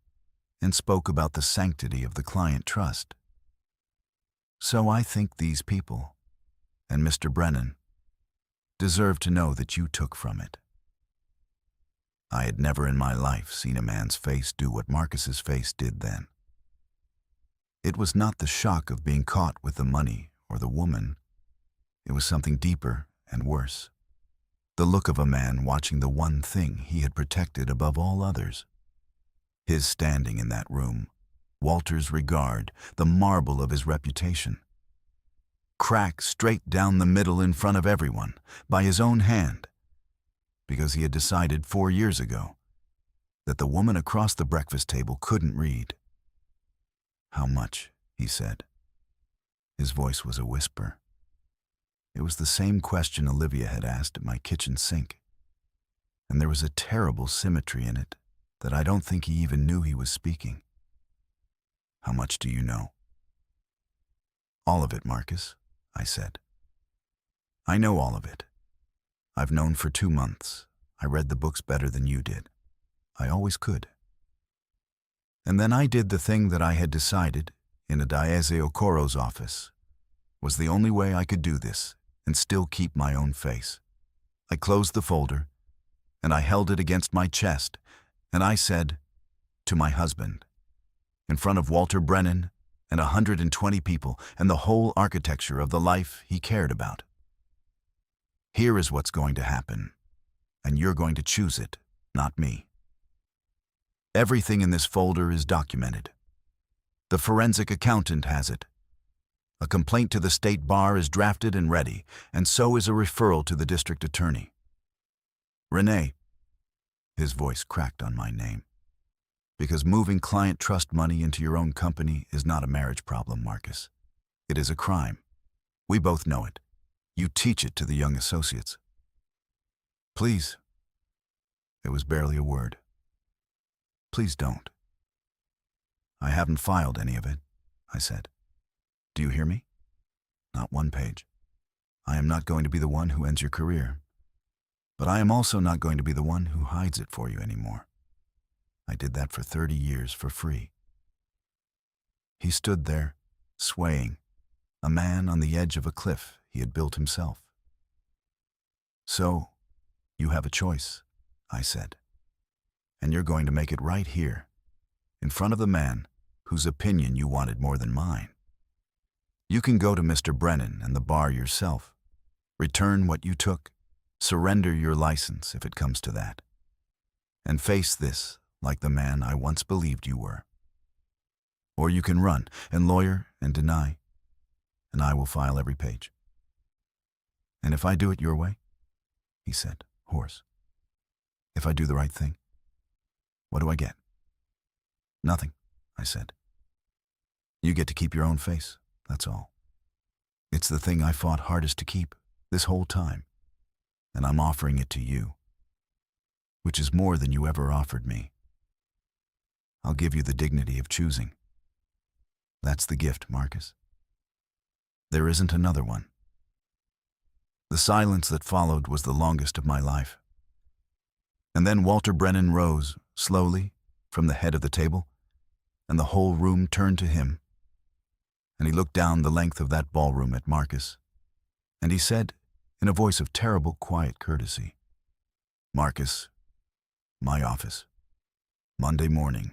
and spoke about the sanctity of the client trust. So I think these people, and Mr. Brennan, deserve to know that you took from it. I had never in my life seen a man's face do what Marcus's face did then. It was not the shock of being caught with the money or the woman. It was something deeper and worse. The look of a man watching the one thing he had protected above all others. His standing in that room, Walter's regard, the marble of his reputation. Cracked straight down the middle in front of everyone, by his own hand, because he had decided 4 years ago that the woman across the breakfast table couldn't read. How much, he said. His voice was a whisper. It was the same question Olivia had asked at my kitchen sink, and there was a terrible symmetry in it that I don't think he even knew he was speaking. How much do you know? All of it, Marcus, I said. I know all of it. I've known for 2 months. I read the books better than you did. I always could. And then I did the thing that I had decided, in a Diazeo Coro's office, was the only way I could do this and still keep my own face. I closed the folder, and I held it against my chest, and I said, to my husband, in front of Walter Brennan and 120 people and the whole architecture of the life he cared about, here is what's going to happen, and you're going to choose it, not me. Everything in this folder is documented. The forensic accountant has it. A complaint to the state bar is drafted and ready, and so is a referral to the district attorney. Renee, his voice cracked on my name, because moving client trust money into your own company is not a marriage problem, Marcus. It is a crime. We both know it. You teach it to the young associates. Please. It was barely a word. Please don't. I haven't filed any of it, I said. Do you hear me? Not one page. I am not going to be the one who ends your career. But I am also not going to be the one who hides it for you anymore. I did that for 30 years for free. He stood there, swaying, a man on the edge of a cliff he had built himself. So, you have a choice, I said. And you're going to make it right here, in front of the man whose opinion you wanted more than mine. You can go to Mr. Brennan and the bar yourself, Return what you took. Surrender your license if it comes to that. And face this like the man I once believed you were. Or you can run and lawyer and deny, and I will file every page. And if I do it your way, he said, hoarse, if I do the right thing, what do I get? Nothing, I said. You get to keep your own face, that's all. It's the thing I fought hardest to keep this whole time, and I'm offering it to you, which is more than you ever offered me. I'll give you the dignity of choosing. That's the gift, Marcus. There isn't another one. The silence that followed was the longest of my life. And then Walter Brennan rose, slowly, from the head of the table, and the whole room turned to him. And he looked down the length of that ballroom at Marcus, and he said, in a voice of terrible, quiet courtesy, Marcus, my office, Monday morning,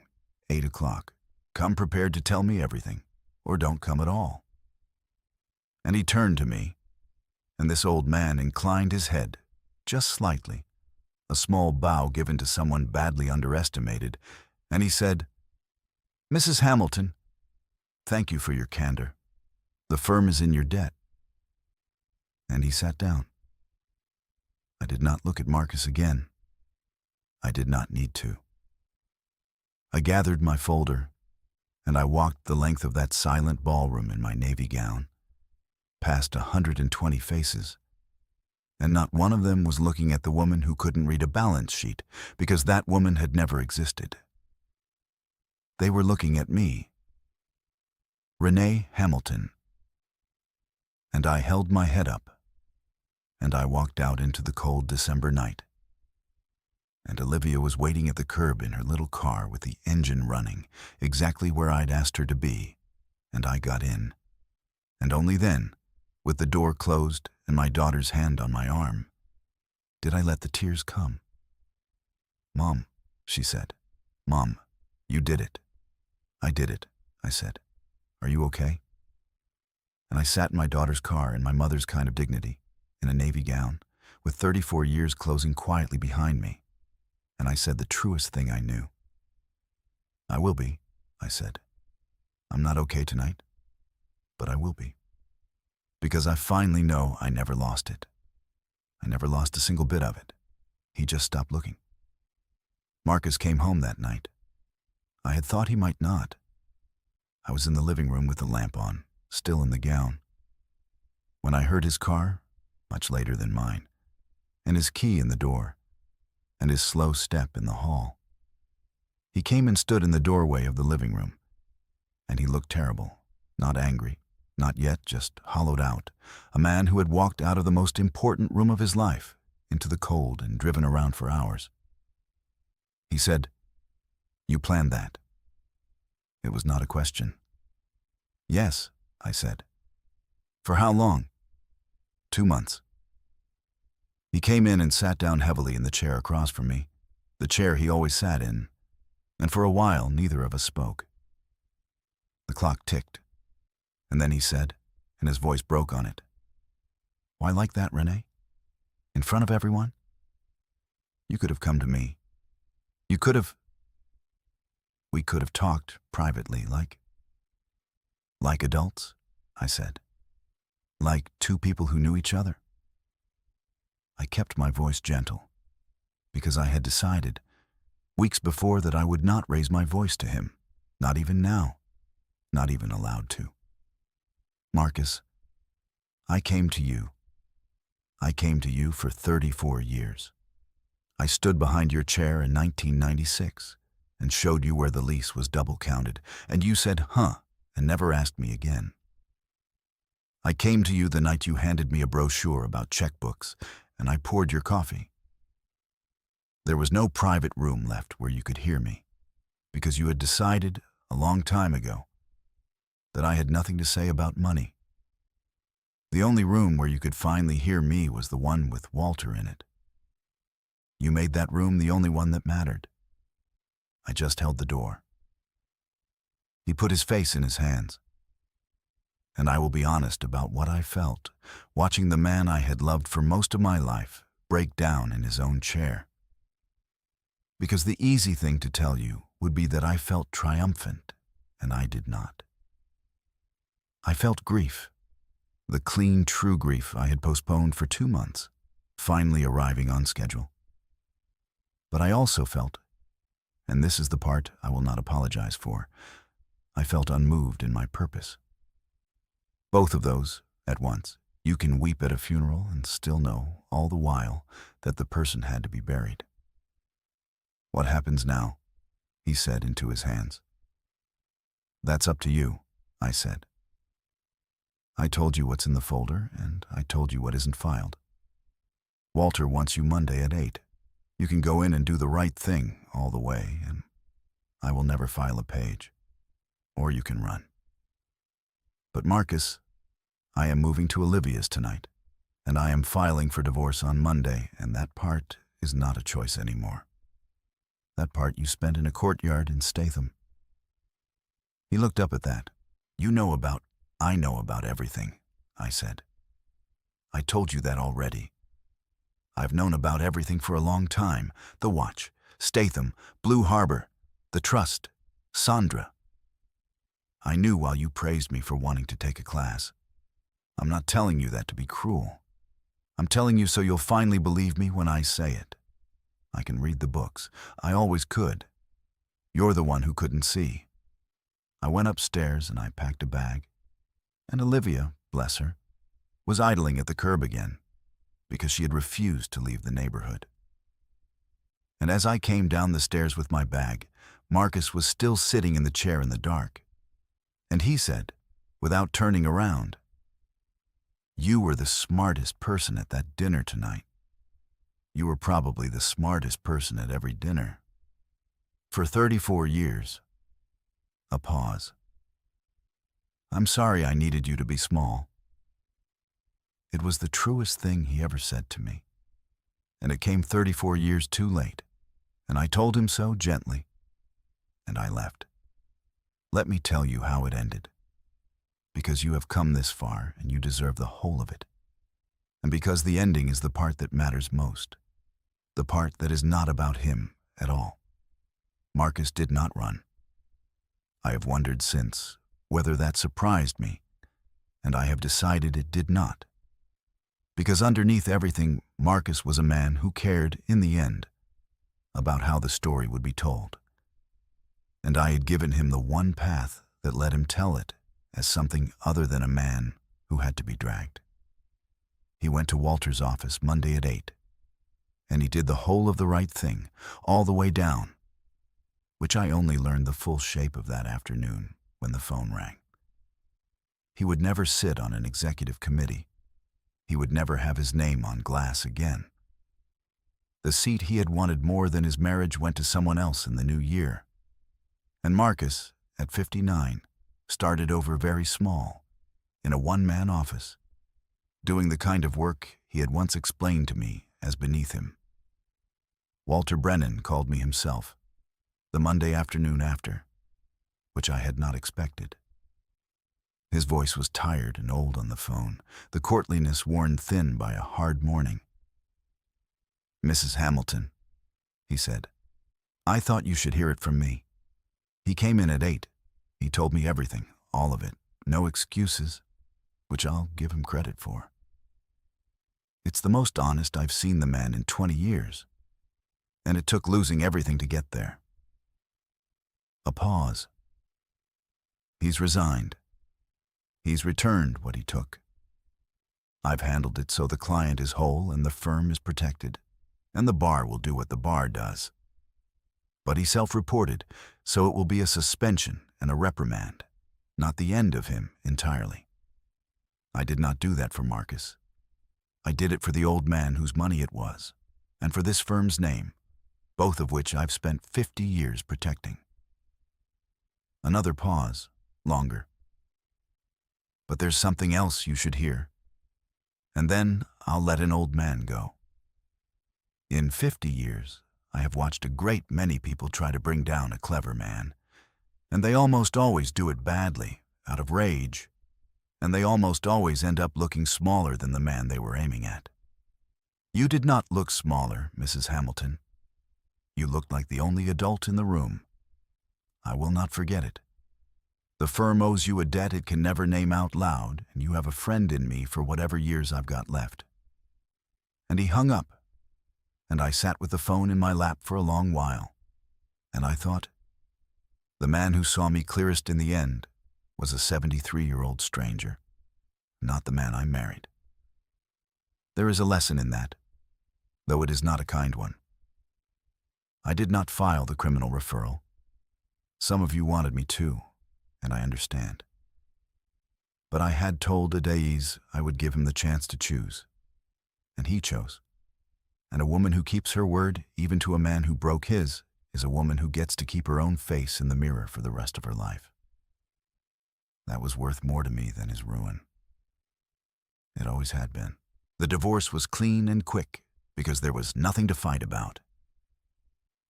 8 o'clock. Come prepared to tell me everything, or don't come at all. And he turned to me, and this old man inclined his head, just slightly, a small bow given to someone badly underestimated, and he said, Mrs. Hamilton, thank you for your candor. The firm is in your debt. And he sat down. I did not look at Marcus again. I did not need to. I gathered my folder, and I walked the length of that silent ballroom in my navy gown, past 120 faces, and not one of them was looking at the woman who couldn't read a balance sheet because that woman had never existed. They were looking at me, Renee Hamilton. And I held my head up, and I walked out into the cold December night. And Olivia was waiting at the curb in her little car with the engine running, exactly where I'd asked her to be, and I got in. And only then, with the door closed and my daughter's hand on my arm, did I let the tears come. Mom, she said. Mom, you did it. I did it, I said. Are you okay? And I sat in my daughter's car in my mother's kind of dignity, in a navy gown, with 34 years closing quietly behind me. And I said the truest thing I knew. I will be, I said. I'm not okay tonight, but I will be. Because I finally know I never lost it. I never lost a single bit of it. He just stopped looking. Marcus came home that night. I had thought he might not. I was in the living room with the lamp on, still in the gown, when I heard his car, much later than mine, and his key in the door, and his slow step in the hall. He came and stood in the doorway of the living room, and he looked terrible, not angry, not yet, just hollowed out, a man who had walked out of the most important room of his life into the cold and driven around for hours. He said, You planned that. It was not a question. Yes, I said. For how long? 2 months. He came in and sat down heavily in the chair across from me, the chair he always sat in, and for a while neither of us spoke. The clock ticked, and then he said, and his voice broke on it, Why like that, Renee? In front of everyone? You could have come to me. You could have... We could have talked privately, like adults, I said. Like two people who knew each other. I kept my voice gentle, because I had decided, weeks before, that I would not raise my voice to him, not even now, not even allowed to. Marcus, I came to you. I came to you for 34 years. I stood behind your chair in 1996 and showed you where the lease was double counted, and you said, huh, and never asked me again. I came to you the night you handed me a brochure about checkbooks, and I poured your coffee. There was no private room left where you could hear me, because you had decided, a long time ago, that I had nothing to say about money. The only room where you could finally hear me was the one with Walter in it. You made that room the only one that mattered. I just held the door. He put his face in his hands. And I will be honest about what I felt, watching the man I had loved for most of my life break down in his own chair. Because the easy thing to tell you would be that I felt triumphant, and I did not. I felt grief, the clean, true grief I had postponed for 2 months, finally arriving on schedule. But I also felt, and this is the part I will not apologize for, I felt unmoved in my purpose. Both of those at once. You can weep at a funeral and still know, all the while, that the person had to be buried. "What happens now?" he said into his hands. "That's up to you," I said. "I told you what's in the folder, and I told you what isn't filed. Walter wants you Monday at 8. You can go in and do the right thing all the way, and I will never file a page. Or you can run. But Marcus, I am moving to Olivia's tonight, and I am filing for divorce on Monday, and that part is not a choice anymore. That part you spent in a courtyard in Statham." He looked up at that. I know about everything," I said. "I told you that already. I've known about everything for a long time. The watch, Statham, Blue Harbor, the trust, Sandra. I knew while you praised me for wanting to take a class. I'm not telling you that to be cruel. I'm telling you so you'll finally believe me when I say it. I can read the books. I always could. You're the one who couldn't see." I went upstairs and I packed a bag. And Olivia, bless her, was idling at the curb again because she had refused to leave the neighborhood. And as I came down the stairs with my bag, Marcus was still sitting in the chair in the dark. And he said, without turning around, "You were the smartest person at that dinner tonight. You were probably the smartest person at every dinner. For 34 years. A pause. "I'm sorry I needed you to be small." It was the truest thing he ever said to me. And it came 34 years too late. And I told him so gently. And I left. Let me tell you how it ended. Because you have come this far and you deserve the whole of it. And because the ending is the part that matters most. The part that is not about him at all. Marcus did not run. I have wondered since whether that surprised me, and I have decided it did not. Because underneath everything, Marcus was a man who cared, in the end, about how the story would be told. And I had given him the one path that let him tell it as something other than a man who had to be dragged. He went to Walter's office Monday at 8, and he did the whole of the right thing, all the way down, which I only learned the full shape of that afternoon when the phone rang. He would never sit on an executive committee. He would never have his name on glass again. The seat he had wanted more than his marriage went to someone else in the new year. And Marcus, at 59, started over very small, in a one-man office, doing the kind of work he had once explained to me as beneath him. Walter Brennan called me himself, the Monday afternoon after, which I had not expected. His voice was tired and old on the phone, the courtliness worn thin by a hard morning. "Mrs. Hamilton," he said, "I thought you should hear it from me. He came in at 8. He told me everything, all of it, no excuses, which I'll give him credit for. It's the most honest I've seen the man in 20 years, and it took losing everything to get there." A pause. "He's resigned. He's returned what he took. I've handled it so the client is whole and the firm is protected, and the bar will do what the bar does. But he self-reported, so it will be a suspension and a reprimand, not the end of him entirely. I did not do that for Marcus. I did it for the old man whose money it was, and for this firm's name, both of which I've spent 50 years protecting." Another pause, longer. "But there's something else you should hear. And then I'll let an old man go. In 50 years, I have watched a great many people try to bring down a clever man, and they almost always do it badly, out of rage, and they almost always end up looking smaller than the man they were aiming at. You did not look smaller, Mrs. Hamilton. You looked like the only adult in the room. I will not forget it. The firm owes you a debt it can never name out loud, and you have a friend in me for whatever years I've got left. And he hung up, and I sat with the phone in my lap for a long while, and I thought, the man who saw me clearest in the end was a 73-year-old stranger, not the man I married. There is a lesson in that, though it is not a kind one. I did not file the criminal referral. Some of you wanted me to, and I understand. But I had told Adaiz I would give him the chance to choose, and he chose. And a woman who keeps her word, even to a man who broke his, is a woman who gets to keep her own face in the mirror for the rest of her life. That was worth more to me than his ruin. It always had been. The divorce was clean and quick because there was nothing to fight about.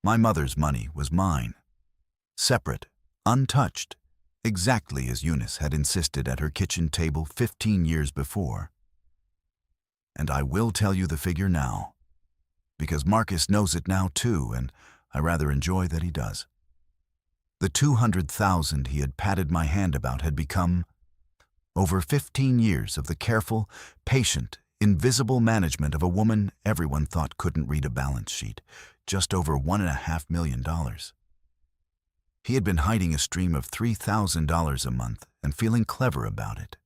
My mother's money was mine, separate, untouched, exactly as Eunice had insisted at her kitchen table 15 years before. And I will tell you the figure now, because Marcus knows it now too, and I rather enjoy that he does. The $200,000 he had patted my hand about had become, over 15 years of the careful, patient, invisible management of a woman everyone thought couldn't read a balance sheet, just over $1.5 million. He had been hiding a stream of $3,000 a month and feeling clever about it.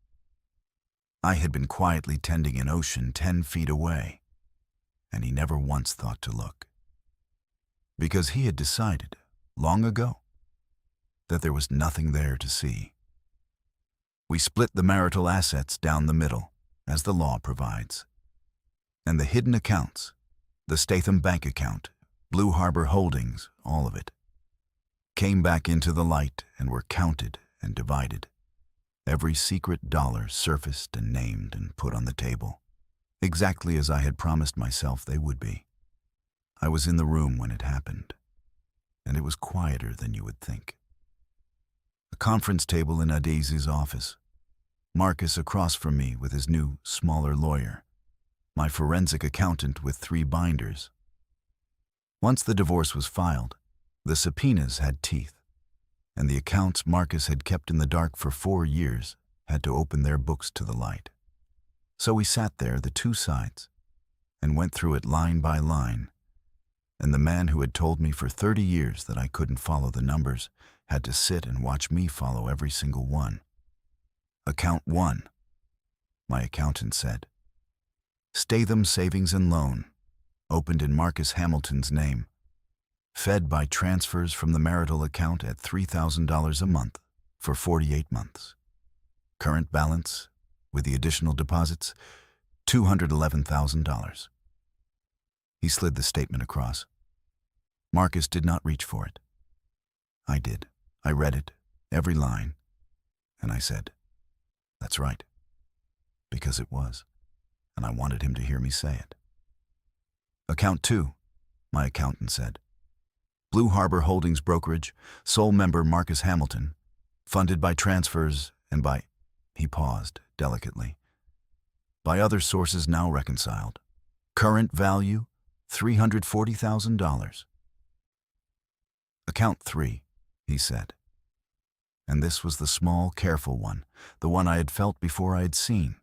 I had been quietly tending an ocean 10 feet away, and he never once thought to look. Because he had decided, long ago, that there was nothing there to see. We split the marital assets down the middle, as the law provides. And the hidden accounts, the Statham Bank account, Blue Harbor Holdings, all of it, came back into the light and were counted and divided. Every secret dollar surfaced and named and put on the table, exactly as I had promised myself they would be. I was in the room when it happened, and it was quieter than you would think. A conference table in Adaiz's office, Marcus across from me with his new, smaller lawyer, my forensic accountant with 3 binders. Once the divorce was filed, the subpoenas had teeth, and the accounts Marcus had kept in the dark for 4 years had to open their books to the light. So we sat there, the 2 sides, and went through it line by line, and the man who had told me for 30 years that I couldn't follow the numbers had to sit and watch me follow every single one. Account 1, my accountant said. Statham Savings and Loan, opened in Marcus Hamilton's name, fed by transfers from the marital account at $3,000 a month for 48 months. Current balance, with the additional deposits, $211,000. He slid the statement across. Marcus did not reach for it. I did. I read it, every line, and I said, "That's right," because it was, and I wanted him to hear me say it. Account 2, my accountant said. Blue Harbor Holdings Brokerage, sole member Marcus Hamilton, funded by transfers and by, he paused delicately, by other sources now reconciled. Current value, $340,000. Account 3, he said. And this was the small, careful one, the one I had felt before I had seen,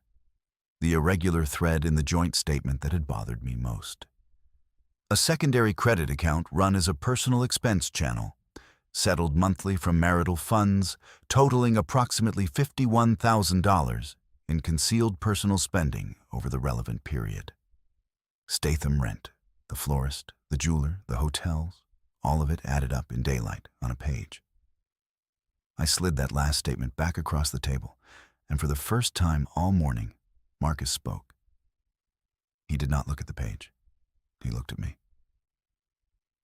the irregular thread in the joint statement that had bothered me most. A secondary credit account run as a personal expense channel, settled monthly from marital funds, totaling approximately $51,000 in concealed personal spending over the relevant period. Statham rent, the florist, the jeweler, the hotels, all of it added up in daylight on a page. I slid that last statement back across the table, and for the first time all morning, Marcus spoke. He did not look at the page. He looked at me.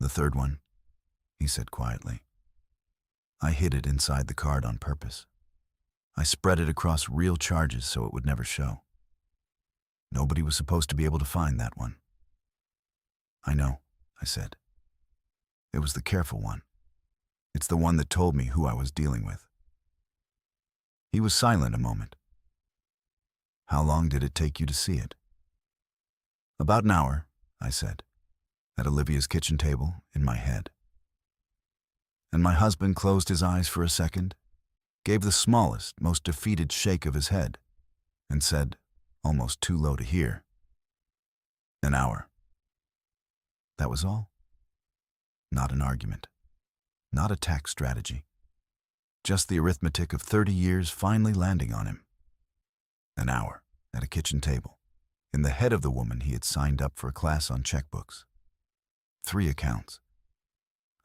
The third one, he said quietly. I hid it inside the card on purpose. I spread it across real charges so it would never show. Nobody was supposed to be able to find that one. I know, I said. It was the careful one. It's the one that told me who I was dealing with. He was silent a moment, How long did it take you to see it?" "About an hour," I said, at Olivia's kitchen table in my head. And my husband closed his eyes for a second, gave the smallest, most defeated shake of his head, and said, almost too low to hear, "An hour." That was all. Not an argument. Not a tax strategy. Just the arithmetic of 30 years finally landing on him. An hour at a kitchen table, in the head of the woman he had signed up for a class on checkbooks. 3 accounts.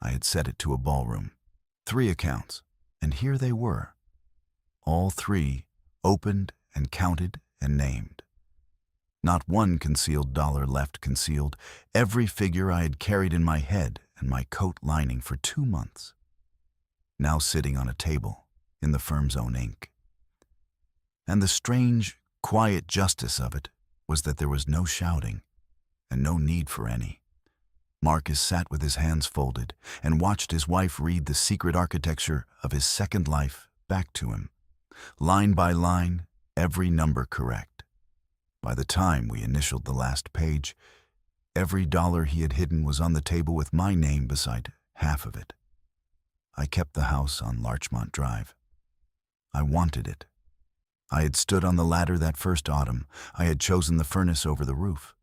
I had set it to a ballroom. 3 accounts, and here they were. All 3 opened and counted and named. Not one concealed dollar left concealed, every figure I had carried in my head and my coat lining for 2 months, now sitting on a table in the firm's own ink. And the strange, quiet justice of it was that there was no shouting and no need for any. Marcus sat with his hands folded and watched his wife read the secret architecture of his second life back to him, line by line, every number correct. By the time we initialed the last page, every dollar he had hidden was on the table with my name beside half of it. I kept the house on Larchmont Drive. I wanted it. I had stood on the ladder that first autumn. I had chosen the furnace over the roof.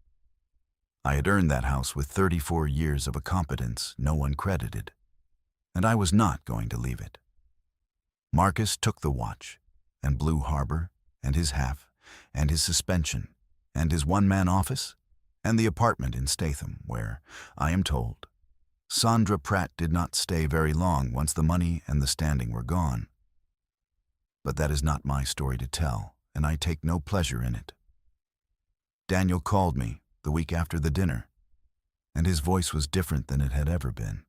I had earned that house with 34 years of a competence no one credited, and I was not going to leave it. Marcus took the watch, and Blue Harbor, and his half, and his suspension, and his one-man office, and the apartment in Statham, where, I am told, Sandra Pratt did not stay very long once the money and the standing were gone. But that is not my story to tell, and I take no pleasure in it. Daniel called me the week after the dinner, and his voice was different than it had ever been.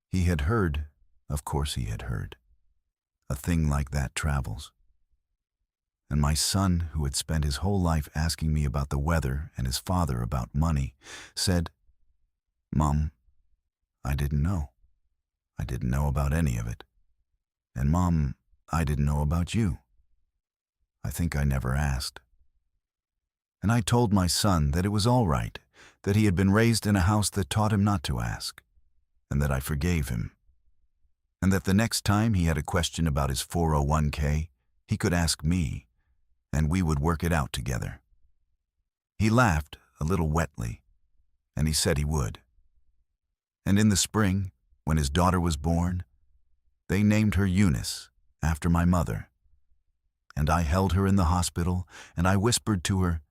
He had heard, of course he had heard. A thing like that travels. And my son, who had spent his whole life asking me about the weather and his father about money, said, "Mom, I didn't know. I didn't know about any of it. And Mom, I didn't know about you. I think I never asked." And I told my son that it was all right, that he had been raised in a house that taught him not to ask, and that I forgave him, and that the next time he had a question about his 401k, he could ask me, and we would work it out together. He laughed a little wetly, and he said he would. And in the spring, when his daughter was born, they named her Eunice, after my mother. And I held her in the hospital, and I whispered to her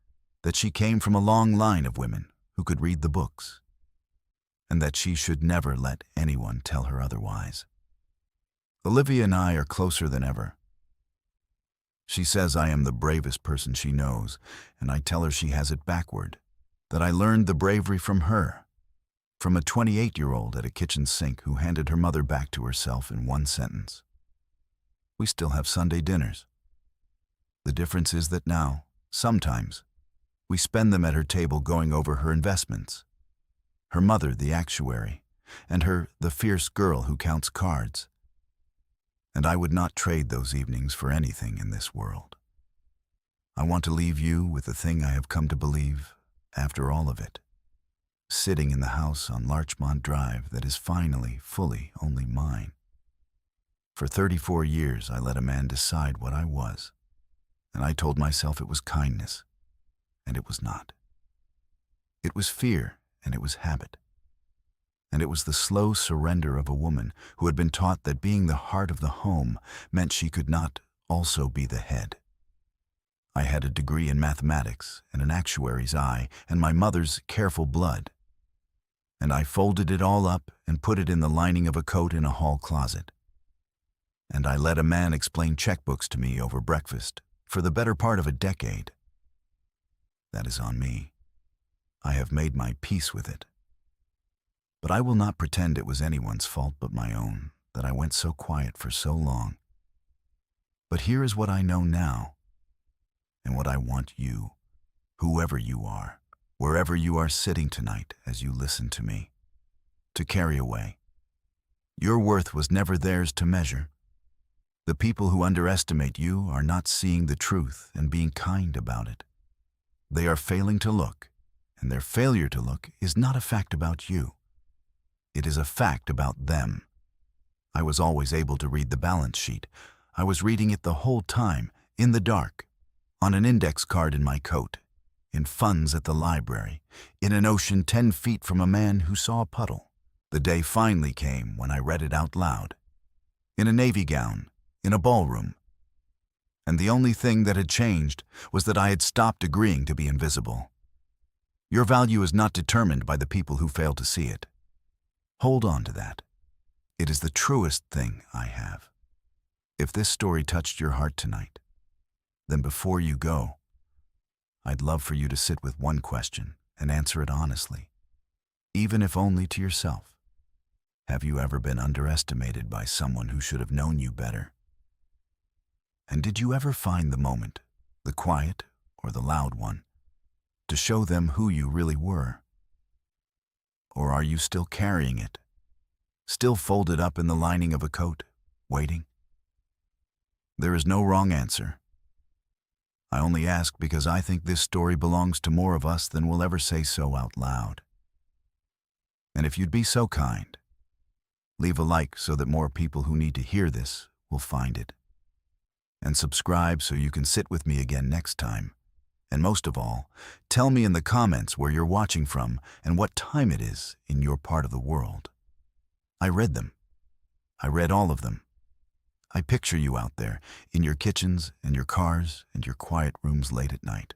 that she came from a long line of women who could read the books, and that she should never let anyone tell her otherwise. Olivia and I are closer than ever. She says I am the bravest person she knows, and I tell her she has it backward, that I learned the bravery from her, from a 28-year-old at a kitchen sink who handed her mother back to herself in one sentence. We still have Sunday dinners. The difference is that now, sometimes, we spend them at her table going over her investments. Her mother, the actuary, and her, the fierce girl who counts cards. And I would not trade those evenings for anything in this world. I want to leave you with the thing I have come to believe, after all of it, sitting in the house on Larchmont Drive that is finally, fully only mine. For 34 years I let a man decide what I was, and I told myself it was kindness, and it was not. It was fear, and it was habit. And it was the slow surrender of a woman who had been taught that being the heart of the home meant she could not also be the head. I had a degree in mathematics and an actuary's eye and my mother's careful blood. And I folded it all up and put it in the lining of a coat in a hall closet. And I let a man explain checkbooks to me over breakfast for the better part of a decade. That is on me. I have made my peace with it. But I will not pretend it was anyone's fault but my own, that I went so quiet for so long. But here is what I know now, and what I want you, whoever you are, wherever you are sitting tonight as you listen to me, to carry away. Your worth was never theirs to measure. The people who underestimate you are not seeing the truth and being kind about it. They are failing to look, and their failure to look is not a fact about you. It is a fact about them. I was always able to read the balance sheet. I was reading it the whole time, in the dark, on an index card in my coat, in funds at the library, in an ocean 10 feet from a man who saw a puddle. The day finally came when I read it out loud, in a navy gown, in a ballroom. And the only thing that had changed was that I had stopped agreeing to be invisible. Your value is not determined by the people who fail to see it. Hold on to that. It is the truest thing I have. If this story touched your heart tonight, then before you go, I'd love for you to sit with one question and answer it honestly, even if only to yourself. Have you ever been underestimated by someone who should have known you better? And did you ever find the moment, the quiet or the loud one, to show them who you really were? Or are you still carrying it, still folded up in the lining of a coat, waiting? There is no wrong answer. I only ask because I think this story belongs to more of us than will ever say so out loud. And if you'd be so kind, leave a like so that more people who need to hear this will find it. And subscribe so you can sit with me again next time. And most of all, tell me in the comments where you're watching from and what time it is in your part of the world. I read them. I read all of them. I picture you out there, in your kitchens and your cars and your quiet rooms late at night.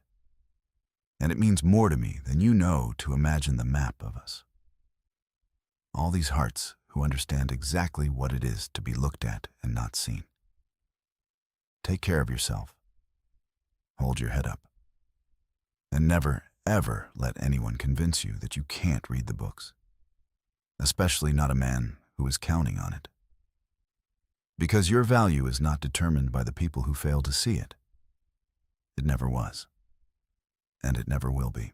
And it means more to me than you know to imagine the map of us. All these hearts who understand exactly what it is to be looked at and not seen. Take care of yourself. Hold your head up. And never, ever let anyone convince you that you can't read the books. Especially not a man who is counting on it. Because your value is not determined by the people who fail to see it. It never was. And it never will be.